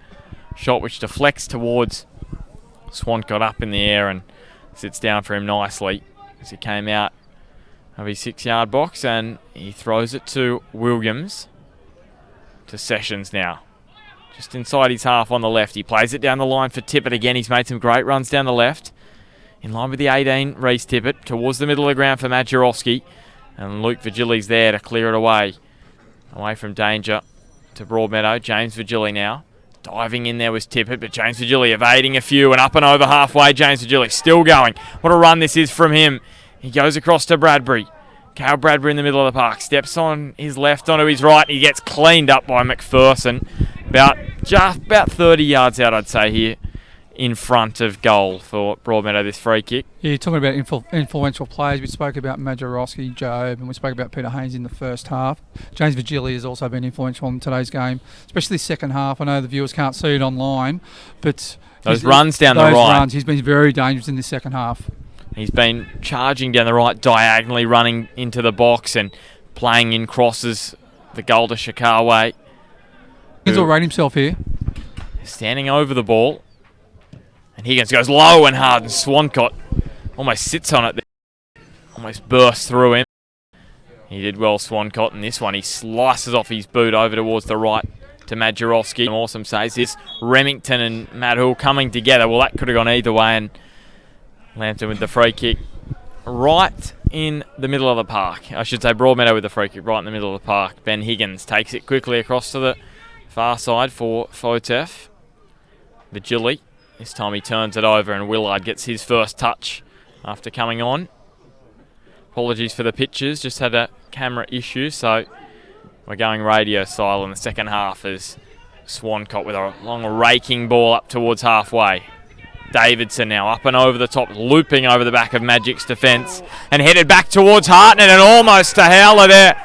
shot which deflects towards Swant, got up in the air and sits down for him nicely as he came out of his 6-yard box, and he throws it to Williams, to Sessions now. Just inside his half on the left. He plays it down the line for Tippett again. He's made some great runs down the left. In line with the 18, Reece Tippett, towards the middle of the ground for Majorowski. And Luke Virgili's there to clear it away from danger to Broadmeadow. James Virgili now Diving in there was Tippett, but James Virgili evading a few and up and over halfway. James Virgili still going. What a run this is from him. He goes across to Bradbury. Cale Bradbury in the middle of the park. Steps on his left onto his right. And he gets cleaned up by McPherson. About 30 yards out, I'd say, here in front of goal for Broadmeadow, this free kick. Yeah, you're talking about influential players. We spoke about Majorowski, Job, and we spoke about Peter Haynes in the first half. James Virgili has also been influential in today's game, especially the second half. I know the viewers can't see it online, but those runs down the right. He's been very dangerous in the second half. He's been charging down the right, diagonally running into the box and playing in crosses the goal to Shikawa. He's all rate himself here. Standing over the ball. And Higgins goes low and hard, and Swancott almost sits on it there. Almost bursts through him. He did well, Swancott, in this one. He slices off his boot over towards the right to Majorowski. Awesome saves this. Remington and Matt Hull coming together. Well, that could have gone either way, and Lambton with the free kick right in the middle of the park. I should say Broadmeadow with the free kick right in the middle of the park. Ben Higgins takes it quickly across to the far side for Fotef. Virgili. This time he turns it over and Willard gets his first touch after coming on. Apologies for the pictures, just had a camera issue, so we're going radio style in the second half as Swancott with a long raking ball up towards halfway. Davidson now up and over the top, looping over the back of Magic's defence and headed back towards Hartnett and almost a howler there.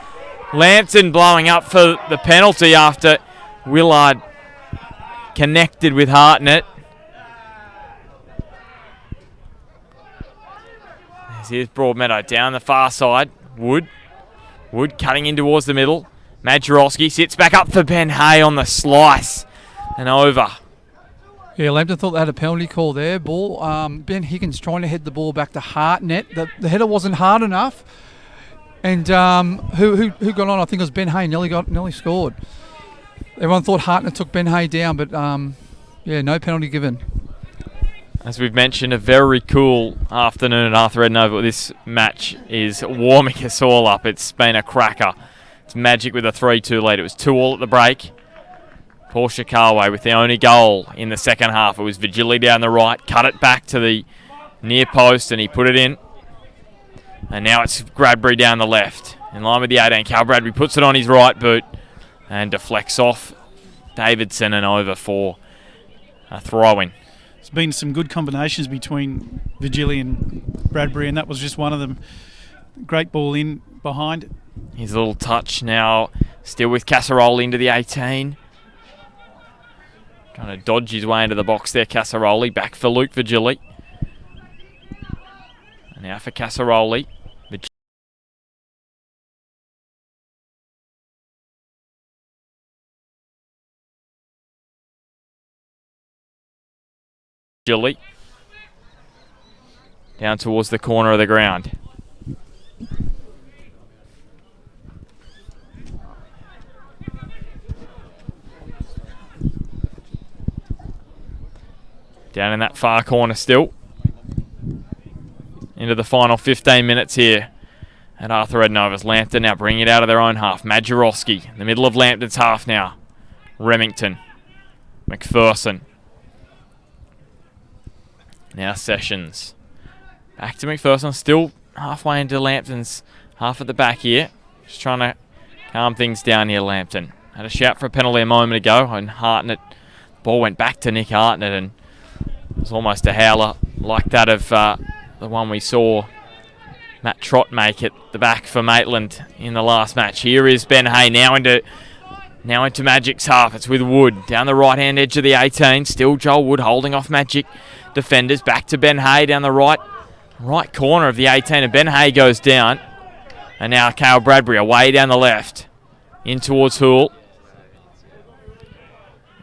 Lambton blowing up for the penalty after Willard connected with Hartnett. Here's Broadmeadow down the far side. Wood cutting in towards the middle. Majorowski sits back up for Ben Hay on the slice and over. Yeah, Lambton thought they had a penalty call there. Ben Higgins trying to head the ball back to Hartnett. The header wasn't hard enough. And who got on? I think it was Ben Hay. Nearly scored. Everyone thought Hartnett took Ben Hay down, but no penalty given. As we've mentioned, a very cool afternoon at Arthur Edenova. This match is warming us all up. It's been a cracker. It's Magic with a 3-2 lead. It was 2-2 at the break. Paul Shikawa with the only goal in the second half. It was Virgili down the right, cut it back to the near post, and he put it in. And now it's Bradbury down the left. In line with the 18, Cale Bradbury puts it on his right boot and deflects off Davidson and over for a throw-in. There's been some good combinations between Virgili and Bradbury, and that was just one of them. Great ball in behind. His little touch now, still with Casaroli into the 18. Trying to dodge his way into the box there, Casaroli. Back for Luke Virgili. And now for Casaroli. Virgili. Down towards the corner of the ground. Down in that far corner still. Into the final 15 minutes here at Arthur Edenova. Lambton now bringing it out of their own half. Majorowski in the middle of Lambton's half now. Remington. McPherson. Now Sessions. Back to McPherson. Still halfway into Lambton's half at the back here. Just trying to calm things down here, Lambton. Had a shout for a penalty a moment ago, and Hartnett. Ball went back to Nick Hartnett, and it was almost a howler like that of the one we saw Matt Trott make at the back for Maitland in the last match. Here is Ben Hay now into Magic's half. It's with Wood down the right-hand edge of the 18. Still Joel Wood holding off Magic defenders. Back to Ben Hay down the right corner of the 18, and Ben Hay goes down. And now Cale Bradbury away down the left. In towards Hoole.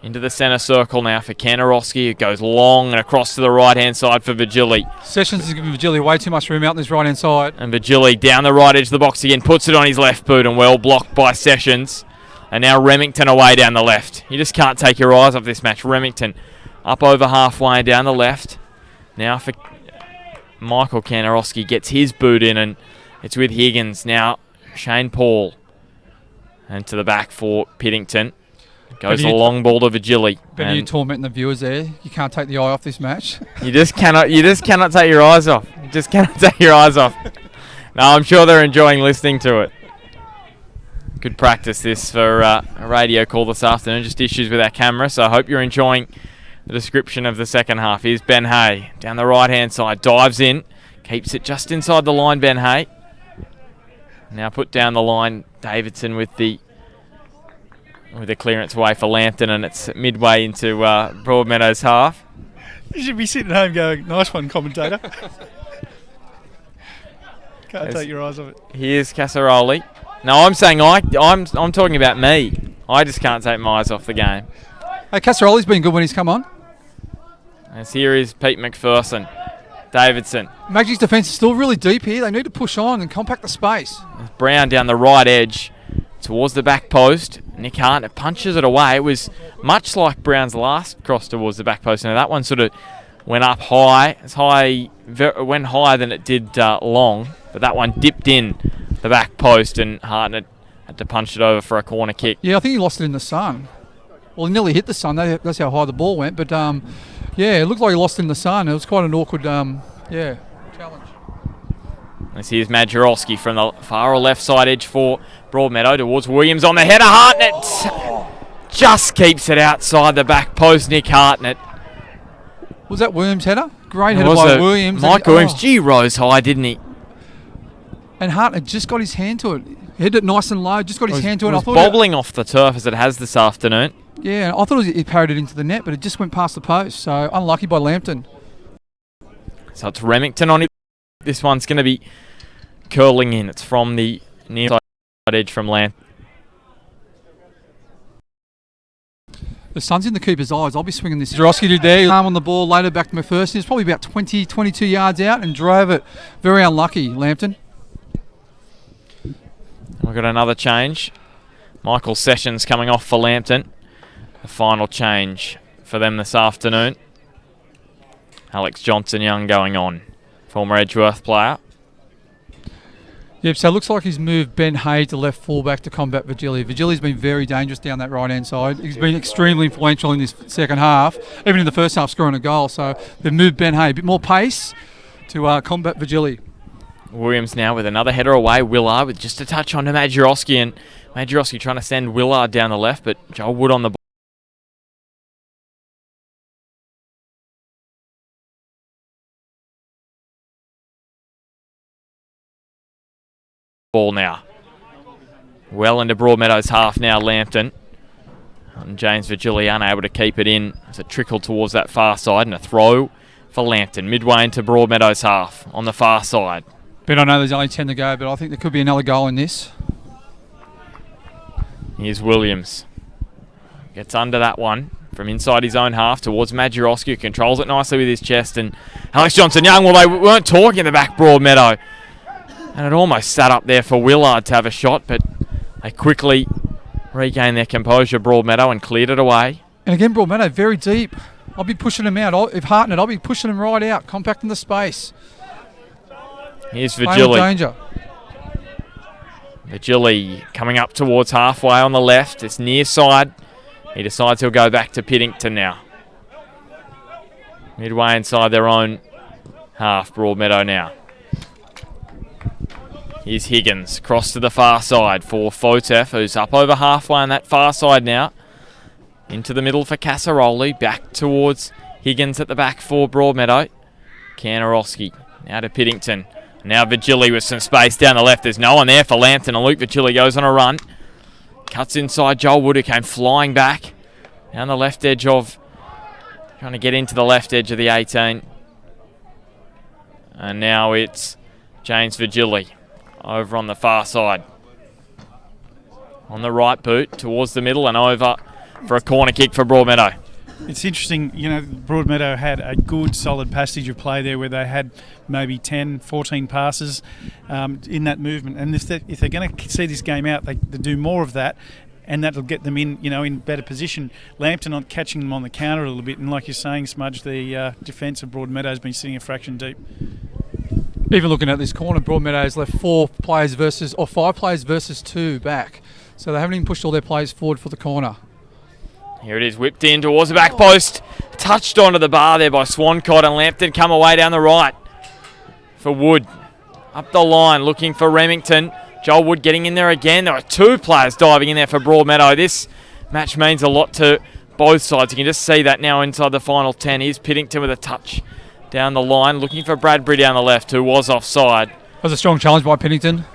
Into the centre circle now for Kanarowski, who goes long and across to the right-hand side for Virgili. Sessions is giving Virgili way too much room out on this right-hand side. And Virgili down the right edge of the box again, puts it on his left boot and well blocked by Sessions. And now Remington away down the left. You just can't take your eyes off this match. Remington up over halfway down the left. Now for Michael Kanarowski, gets his boot in, and it's with Higgins. Now Shane Paul. And to the back for Piddington. Goes the long ball to Vigili. But you tormenting the viewers there. You can't take the eye off this match. You just cannot take your eyes off. You just cannot take your eyes off. No, I'm sure they're enjoying listening to it. Good practice this for a radio call this afternoon. Just issues with our camera, so I hope you're enjoying the description of the second half. Here's Ben Hay down the right-hand side. Dives in. Keeps it just inside the line, Ben Hay. Now put down the line, Davidson with the clearance away for Lambton, and it's midway into Broadmeadow's half. You should be sitting at home going, nice one, commentator. Can't take your eyes off it. Here's Casaroli. No, I'm saying I'm talking about me. I just can't take my eyes off the game. Hey, Casaroli's been good when he's come on. As here is Pete McPherson. Davidson. Magic's defence is still really deep here. They need to push on and compact the space. Brown down the right edge towards the back post. Nick Hartnett punches it away. It was much like Brown's last cross towards the back post. Now that one sort of went up high. Went higher than it did long. But that one dipped in the back post, and Hartnett had to punch it over for a corner kick. Yeah, I think he lost it in the sun. Well, he nearly hit the sun. That's how high the ball went. But, yeah, it looked like he lost it in the sun. It was quite an awkward, challenge. This here's Majorowski from the far or left side edge for Broadmeadow towards Williams on the header. Hartnett just keeps it outside the back post. Nick Hartnett. Was that Williams' header? Great header by Williams. Mike Williams. Gee, rose high, didn't he? And Hartnett just got his hand to it. Hit it nice and low, just got his hand to it. It was bobbling off the turf as it has this afternoon. Yeah, I thought he parried it into the net, but it just went past the post. So unlucky by Lambton. So it's Remington on it. This one's going to be curling in. It's from the near side edge from Lambton. The sun's in the keeper's eyes. I'll be swinging this. Jarosky did there. Arm on the ball, later back to McPherson. He's probably about 20, 22 yards out and drove it. Very unlucky, Lambton. We've got another change. Michael Sessions coming off for Lambton. The final change for them this afternoon. Alex Johnson-Young going on. Former Edgeworth player. Yep, so it looks like he's moved Ben Hay to left fullback to combat Vigili. Vigili's been very dangerous down that right-hand side. He's been extremely influential in this second half, even in the first half scoring a goal. So they've moved Ben Hay, a bit more pace to combat Vigili. Williams now with another header away. Willard with just a touch on to Majorowski, and Majorowski trying to send Willard down the left, but Joel Wood on the ball now. Well into Broadmeadow's half now, Lambton. And James Vigili unable to keep it in as it trickled towards that far side, and a throw for Lambton midway into Broadmeadow's half on the far side. But I know there's only 10 to go, but I think there could be another goal in this. Here's Williams. Gets under that one from inside his own half towards Majorowski, who controls it nicely with his chest. And Alex Johnson-Young, well, they weren't talking in the back, Broadmeadow. And it almost sat up there for Willard to have a shot, but they quickly regained their composure, Broadmeadow, and cleared it away. And again, Broadmeadow, very deep. I'll be pushing him out. If Hartnett, I'll be pushing him right out, compacting the space. Here's Vigili. Danger. Vigili coming up towards halfway on the left. It's near side. He decides he'll go back to Piddington now. Midway inside their own half, Broadmeadow now. Here's Higgins, cross to the far side for Fotef, who's up over halfway on that far side now. Into the middle for Casaroli, back towards Higgins at the back for Broadmeadow. Kanarowski now to Piddington. Now Vigili with some space down the left. There's no one there for Lambton, and Luke Vigili goes on a run. Cuts inside Joel Wood, who came flying back. Down the left edge of... Trying to get into the left edge of the 18. And now it's James Vigili over on the far side. On the right boot, towards the middle and over for a corner kick for Broadmeadow. It's interesting, you know, Broadmeadow had a good solid passage of play there where they had maybe 10, 14 passes in that movement. And if they're going to see this game out, they do more of that, and that'll get them in better position. Lambton on catching them on the counter a little bit, and like you're saying, Smudge, the defence of Broadmeadow has been sitting a fraction deep. Even looking at this corner, Broadmeadow's left 5 players versus 2 back. So they haven't even pushed all their players forward for the corner. Here it is, whipped in towards the back post. Touched onto the bar there by Swancott, and Lambton come away down the right for Wood. Up the line, looking for Remington. Joel Wood getting in there again. There are two players diving in there for Broadmeadow. This match means a lot to both sides. You can just see that now inside the final 10. Here's Piddington with a touch down the line, looking for Bradbury down the left, who was offside. That was a strong challenge by Piddington.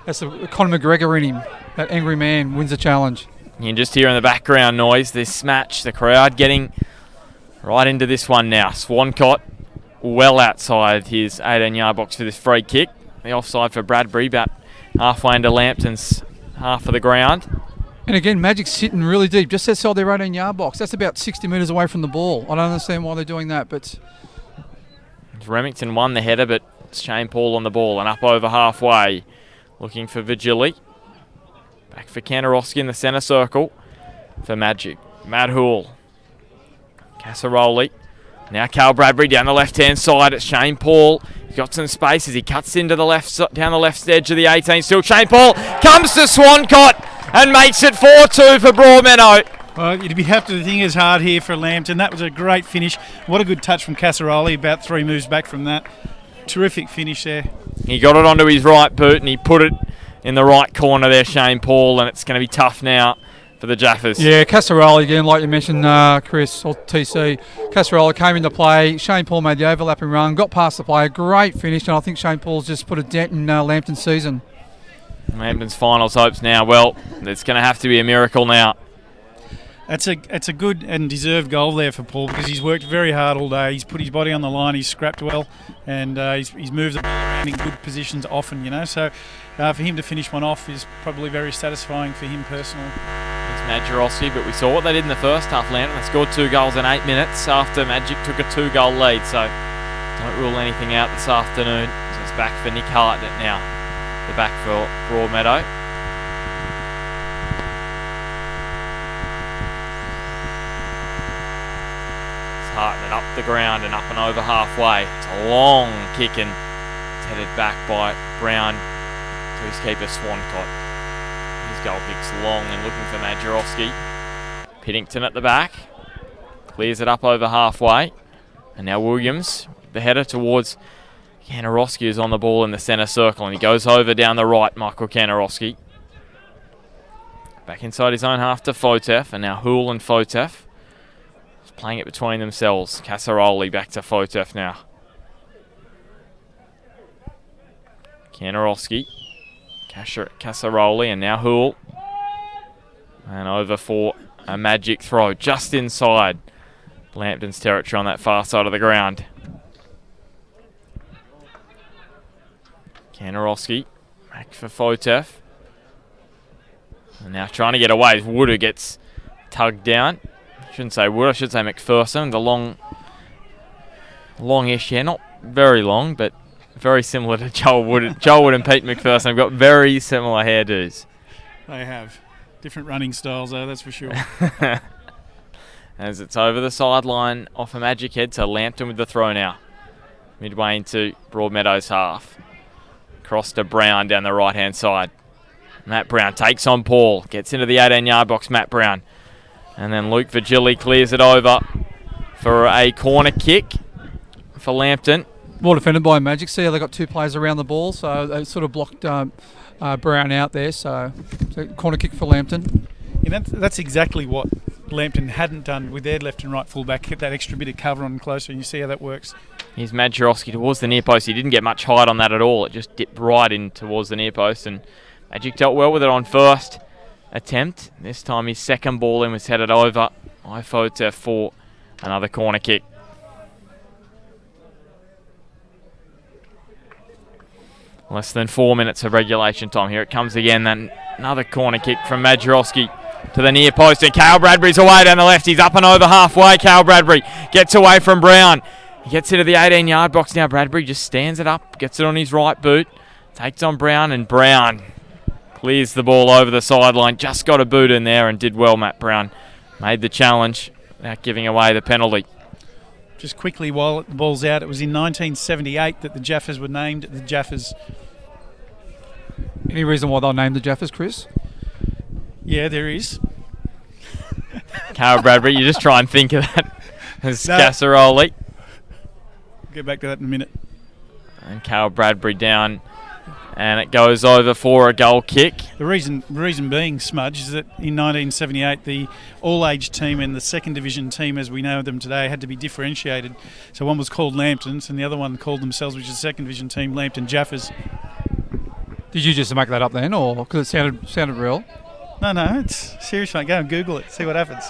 That's the Conor McGregor in him. That angry man wins the challenge. You can just hear in the background noise this match, the crowd getting right into this one now. Swancott well outside his 18-yard box for this free kick. The offside for Bradbury, about halfway into Lambton's half of the ground. And again, Magic's sitting really deep, just outside their 18-yard box. That's about 60 metres away from the ball. I don't understand why they're doing that, but... Remington won the header, but it's Shane Paul on the ball and up over halfway. Looking for Vigili. Back for Kanarowski in the centre circle for Magic. Matt Hoole. Casaroli. Now Carl Bradbury down the left-hand side. It's Shane Paul. He's got some space as he cuts into the left, down the left edge of the 18. Still Shane Paul comes to Swancott and makes it 4-2 for Broadmeadow. Well, you'd be happy to think it's hard here for Lambton. That was a great finish. What a good touch from Casaroli. About 3 moves back from that. Terrific finish there. He got it onto his right boot and he put it in the right corner there, Shane Paul, and it's going to be tough now for the Jaffas. Yeah, Casaroli again, like you mentioned, Chris, or TC. Casaroli came into play. Shane Paul made the overlapping run, got past the player. Great finish, and I think Shane Paul's just put a dent in Lambton's season. Lambton's finals hopes now. Well, it's going to have to be a miracle now. It's a good and deserved goal there for Paul because he's worked very hard all day. He's put his body on the line. He's scrapped well, and he's moved the ball around in good positions often. You know, so for him to finish one off is probably very satisfying for him personally. It's Majorowski, but we saw what they did in the first half. Lambton, they scored 2 goals in 8 minutes after Magic took a 2-goal lead. So don't rule anything out this afternoon. So it's back for Nick Hartnett now. The back for Broadmeadow. Hartnett up the ground and up and over halfway. It's a long kick and it's headed back by Brown to his keeper Swancott. His goal kick's long and looking for Majorowski. Piddington at the back. Clears it up over halfway. And now Williams, the header towards Kanarowski, who's on the ball in the centre circle, and he goes over down the right, Michael Kanarowski. Back inside his own half to Fotef, and now Hoole and Fotef playing it between themselves. Casaroli back to Fotef now. Kanarowski. Casaroli and now Hoole. And over for a Magic throw just inside Lambton's territory on that far side of the ground. Kanarowski back for Fotef. And now trying to get away. Wood who gets tugged down. Shouldn't say Wood, I should say McPherson. The longish hair, not very long, but very similar to Joel Wood. Joel Wood and Pete McPherson have got very similar hairdos. They have. Different running styles though, that's for sure. As it's over the sideline off a Magic head to Lambton with the throw now. Midway into Broadmeadow's half. Cross to Brown down the right-hand side. Matt Brown takes on Paul. Gets into the 18-yard box, Matt Brown. And then Luke Vigili clears it over for a corner kick for Lambton. Well defended by Magic. See how they got 2 players around the ball, so they sort of blocked Brown out there. So corner kick for Lambton. Yeah, that's exactly what Lambton hadn't done with their left and right fullback. Kept that extra bit of cover on closer, and you see how that works. Here's Majorowski towards the near post. He didn't get much height on that at all. It just dipped right in towards the near post, and Magic dealt well with it on first attempt. This time his second ball in was headed over by Fotef for another corner kick. Less than 4 minutes of regulation time. Here it comes again. Then another corner kick from Majorowski to the near post, and Cale Bradbury's away down the left. He's up and over halfway. Cale Bradbury gets away from Brown. He gets into the 18-yard box now. Bradbury just stands it up, gets it on his right boot, takes on Brown, and Brown clears the ball over the sideline. Just got a boot in there and did well. Matt Brown made the challenge without giving away the penalty. Just quickly while the ball's out, it was in 1978 that the Jaffas were named the Jaffas. Any reason why they'll name the Jaffas, Chris? Yeah, there is. Carl Bradbury, you just try and think of that as No. Casseroli. Get back to that in a minute. And Carl Bradbury down, and it goes over for a goal kick. The reason being, Smudge, is that in 1978 the all-age team and the second division team as we know them today had to be differentiated. So one was called Lambtons and the other one called themselves, which is the second division team, Lambton Jaffas. Did you just make that up then, or because it sounded real? No, it's serious, mate. Go and Google it, see what happens.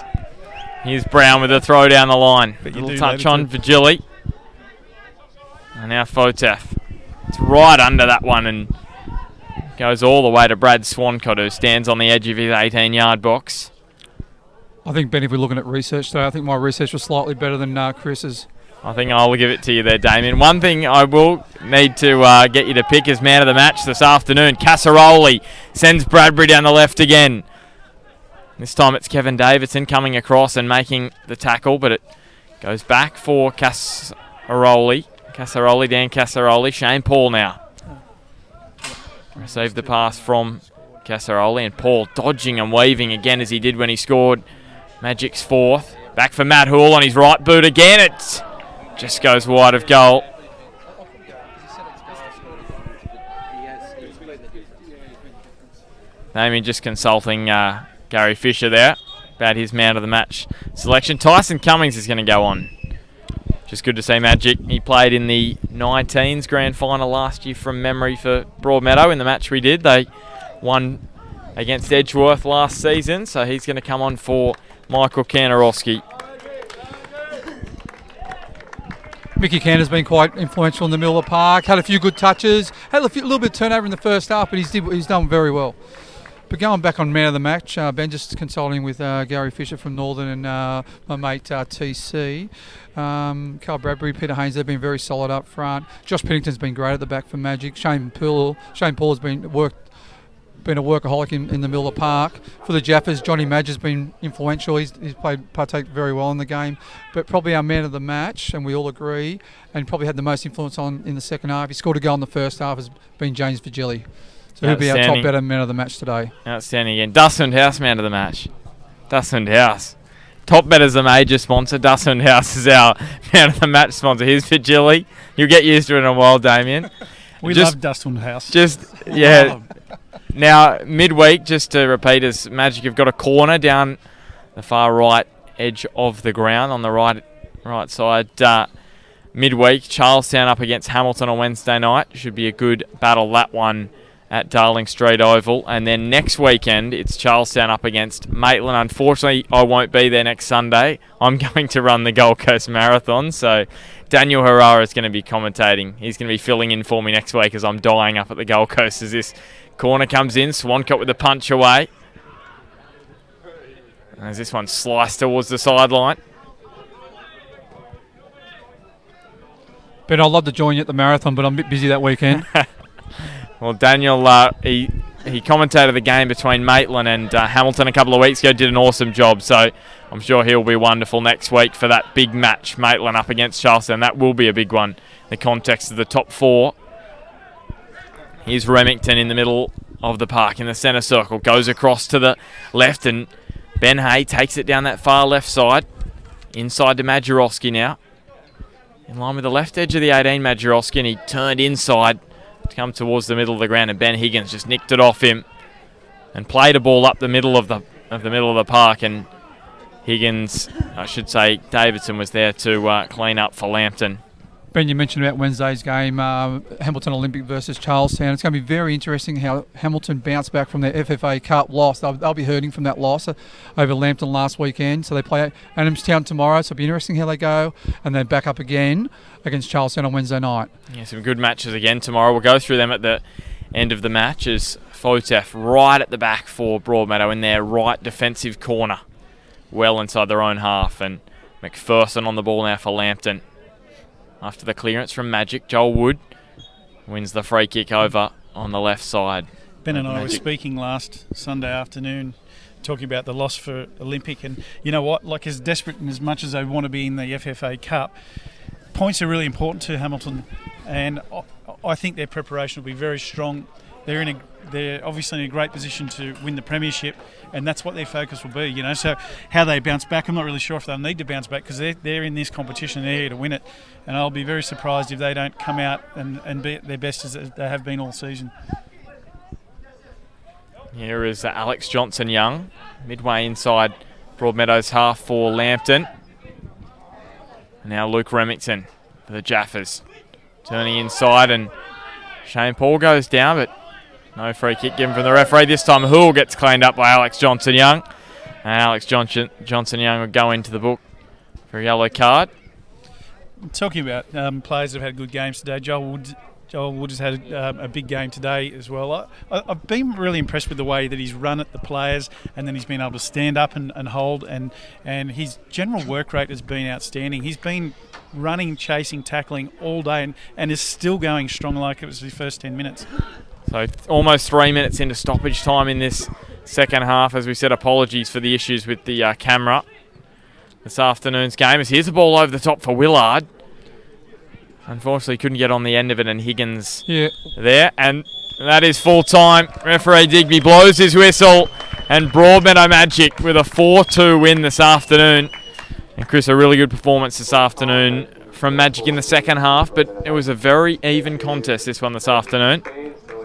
Here's Brown with a throw down the line. But you Little do touch later on too. Vigili. And now Fotef. It's right under that one and goes all the way to Brad Swancott, who stands on the edge of his 18-yard box. I think, Ben, if we're looking at research today, I think my research was slightly better than Chris's. I think I'll give it to you there, Damien. One thing I will need to get you to pick as man of the match this afternoon. Casseroli sends Bradbury down the left again. This time it's Kevin Davidson coming across and making the tackle, but it goes back for Casseroli. Dan Casseroli. Shane Paul now. Received the pass from Casseroli, and Paul dodging and weaving again as he did when he scored Magic's fourth. Back for Matt Hoole on his right boot again. It just goes wide of goal. Damien just consulting Gary Fisher there about his man of the match selection. Tyson Cummings is going to go on. Just good to see Magic. He played in the 19s grand final last year from memory for Broadmeadow in the match we did. They won against Edgeworth last season, so he's going to come on for Michael Kanarowski. Mickey Canner's been quite influential in the middle of the park. Had a few good touches. Had a little bit of turnover in the first half, but he's done very well. But going back on man of the match, Ben just consulting with Gary Fisher from Northern and my mate TC. Carl Bradbury, Peter Haynes, they've been very solid up front. Josh Pennington's been great at the back for Magic. Shane Paul has been a workaholic in the middle of the park. For the Jaffas, Johnny Madge has been influential. He's partaked very well in the game. But probably our man of the match, and we all agree, and probably had the most influence in the second half. He scored a goal in the first half, has been James Vigili. So he'll be our top better man of the match today. Outstanding again. Dustwind House man of the match. Dustwind House. Top better's a major sponsor. Dustwind House is our man of the match sponsor. Here's Vigili. You'll get used to it in a while, Damien. We love Dustwind House. Now, midweek, just to repeat, as Magic have got a corner down the far right edge of the ground on the right side. Midweek, Charlestown up against Hamilton on Wednesday night. Should be a good battle, that one, at Darling Street Oval. And then next weekend, it's Charlestown up against Maitland. Unfortunately, I won't be there next Sunday. I'm going to run the Gold Coast Marathon, so Daniel Herrera is going to be commentating. He's going to be filling in for me next week as I'm dying up at the Gold Coast as this corner comes in. Swancott with the punch away. As this one sliced towards the sideline. Ben, I'd love to join you at the marathon, but I'm a bit busy that weekend. Well, Daniel, he commentated the game between Maitland and Hamilton a couple of weeks ago, did an awesome job, so I'm sure he'll be wonderful next week for that big match, Maitland up against Charlestown. That will be a big one in the context of the top four. Here's Remington in the middle of the park in the centre circle, goes across to the left, and Ben Hay takes it down that far left side, inside to Majorowski now. In line with the left edge of the 18, Majorowski, and he turned inside to come towards the middle of the ground, and Ben Higgins just nicked it off him and played a ball up the middle of the park, and Higgins, I should say Davidson, was there to clean up for Lambton. Ben, you mentioned about Wednesday's game, Hamilton Olympic versus Charlestown. It's going to be very interesting how Hamilton bounced back from their FFA Cup loss. They'll be hurting from that loss over Lambton last weekend. So they play Adamstown tomorrow, so it'll be interesting how they go. And then back up again against Charlestown on Wednesday night. Yeah, some good matches again tomorrow. We'll go through them at the end of the match as Fotef right at the back for Broadmeadow in their right defensive corner, well inside their own half. And McPherson on the ball now for Lambton. After the clearance from Magic, Joel Wood wins the free kick over on the left side. Ben and I were speaking last Sunday afternoon, talking about the loss for Olympic, and you know what, like as desperate and as much as they want to be in the FFA Cup, points are really important to Hamilton, and I think their preparation will be very strong they're obviously in a great position to win the premiership, and that's what their focus will be. You know, so how they bounce back, I'm not really sure if they'll need to bounce back because they're in this competition, they're here to win it, and I'll be very surprised if they don't come out and be at their best as they have been all season. Here is Alex Johnson-Young, midway inside Broadmeadow's half for Lambton. And now Luke Remington for the Jaffas, turning inside, and Shane Paul goes down, but no free kick given from the referee. This time Hoole gets cleaned up by Alex Johnson-Young. And Alex Johnson-Young will go into the book for a yellow card. Talking about players that have had good games today, Joel Wood has had a big game today as well. I've been really impressed with the way that he's run at the players, and then he's been able to stand up and hold, and his general work rate has been outstanding. He's been running, chasing, tackling all day and is still going strong like it was his first 10 minutes. So almost 3 minutes into stoppage time in this second half. As we said, apologies for the issues with the camera this afternoon's game. As here's a ball over the top for Willard. Unfortunately, couldn't get on the end of it, and Higgins there. And that is full time. Referee Digby blows his whistle, and Broadmeadow Magic with a 4-2 win this afternoon. And Chris, a really good performance this afternoon from Magic in the second half, but it was a very even contest, this one this afternoon.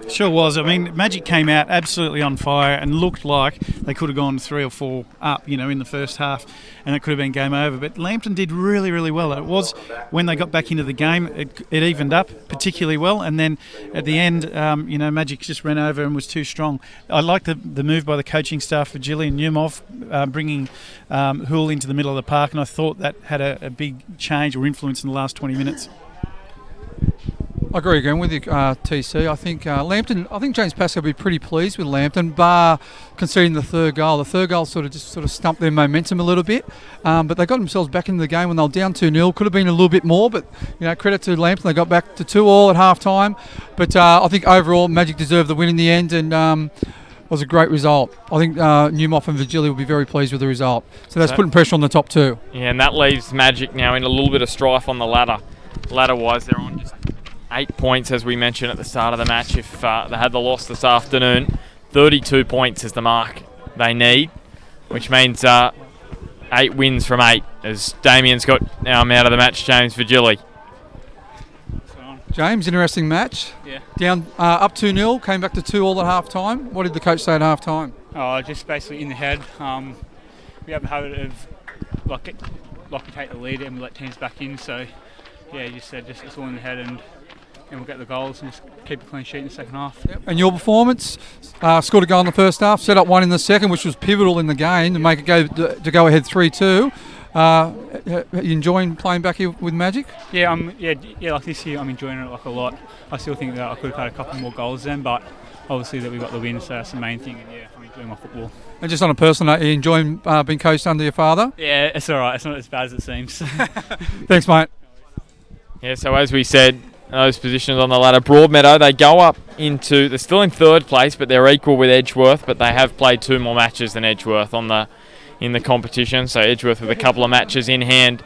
Sure was. I mean, Magic came out absolutely on fire and looked like they could have gone 3 or 4 up, you know, in the first half, and it could have been game over. But Lambton did really, really well. It was when they got back into the game, it evened up particularly well, and then at the end, you know, Magic just ran over and was too strong. I like the move by the coaching staff for Gillian Newmoff, bringing Hoole into the middle of the park, and I thought that had a big change or influence in the last 20 minutes. I agree again with you, TC. I think Lambton. I think James Pascoe will be pretty pleased with Lambton, bar conceding the third goal. The third goal sort of stumped their momentum a little bit, but they got themselves back into the game when they were down 2-0. Could have been a little bit more, but you know, credit to Lambton. They got back to 2-2 at half time. But I think overall, Magic deserved the win in the end, and was a great result. I think Newmoff and Virgilia will be very pleased with the result. So that's putting pressure on the top two. Yeah, and that leaves Magic now in a little bit of strife on the ladder. Ladder-wise, they're on just 8 points, as we mentioned at the start of the match. If they had the loss this afternoon, 32 points is the mark they need, which means 8 wins from 8, as Damien's got now out of the match, James Virgili. James, interesting match. Yeah. Down up 2-0, came back to 2-2 at half time. What did the coach say at half time? Oh, just basically in the head. We have a habit of like we take the lead and we let teams back in. So yeah, he just said it's all in the head and we'll get the goals and just keep a clean sheet in the second half. Yep. And your performance, scored a goal in the first half, set up one in the second, which was pivotal in the game to make it go ahead 3-2. You enjoying playing back here with Magic? Yeah, like this year I'm enjoying it like a lot. I still think that I could have had a couple more goals then, but obviously that we got the win, so that's the main thing. And yeah, I'm enjoying my football. And just on a personal note, are you enjoying being coached under your father? Yeah, it's all right. It's not as bad as it seems. Thanks, mate. Yeah, so as we said, those positions on the ladder, Broadmeadow, they go up into, they're still in third place, but they're equal with Edgeworth, but they have played 2 more matches than Edgeworth in the competition. So Edgeworth with a couple of matches in hand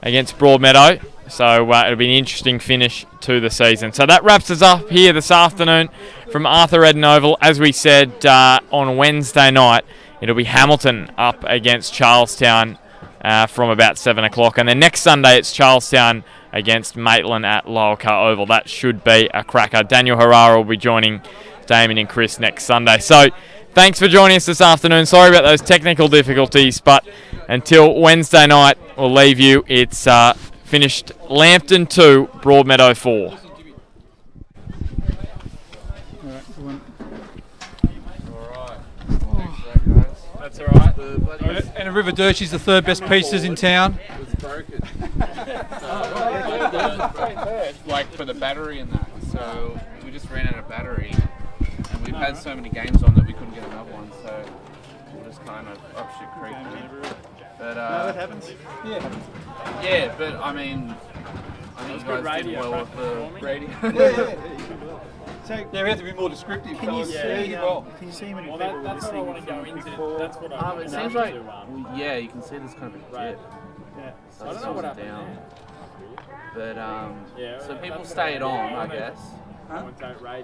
against Broadmeadow. So it'll be an interesting finish to the season. So that wraps us up here this afternoon from Arthur Eden Oval. As we said, on Wednesday night, it'll be Hamilton up against Charlestown from about 7 o'clock. And then next Sunday, it's Charlestown against Maitland at Lower Car Oval. That should be a cracker. Daniel Herrera will be joining Damien and Chris next Sunday. So thanks for joining us this afternoon. Sorry about those technical difficulties, but until Wednesday night, we'll leave you. It's finished Lambton 2, Broadmeadow 4. That's alright. And a River Dirt's the third best pieces in town. It's broken. Like for the battery and that. So we just ran out of battery. And we've had so many games on that we couldn't get another one. So we'll just kind of up shit creek. But that happens. yeah, but I mean, I think you guys did well with the radio. Yeah, we have to be more descriptive. Can you see him Well, that's what I want to go into. That's what I It seems like, yeah, you can see there's kind of a dip. Yeah. So I don't know what happened down. there. But so people stayed on, I guess. Commentate radio.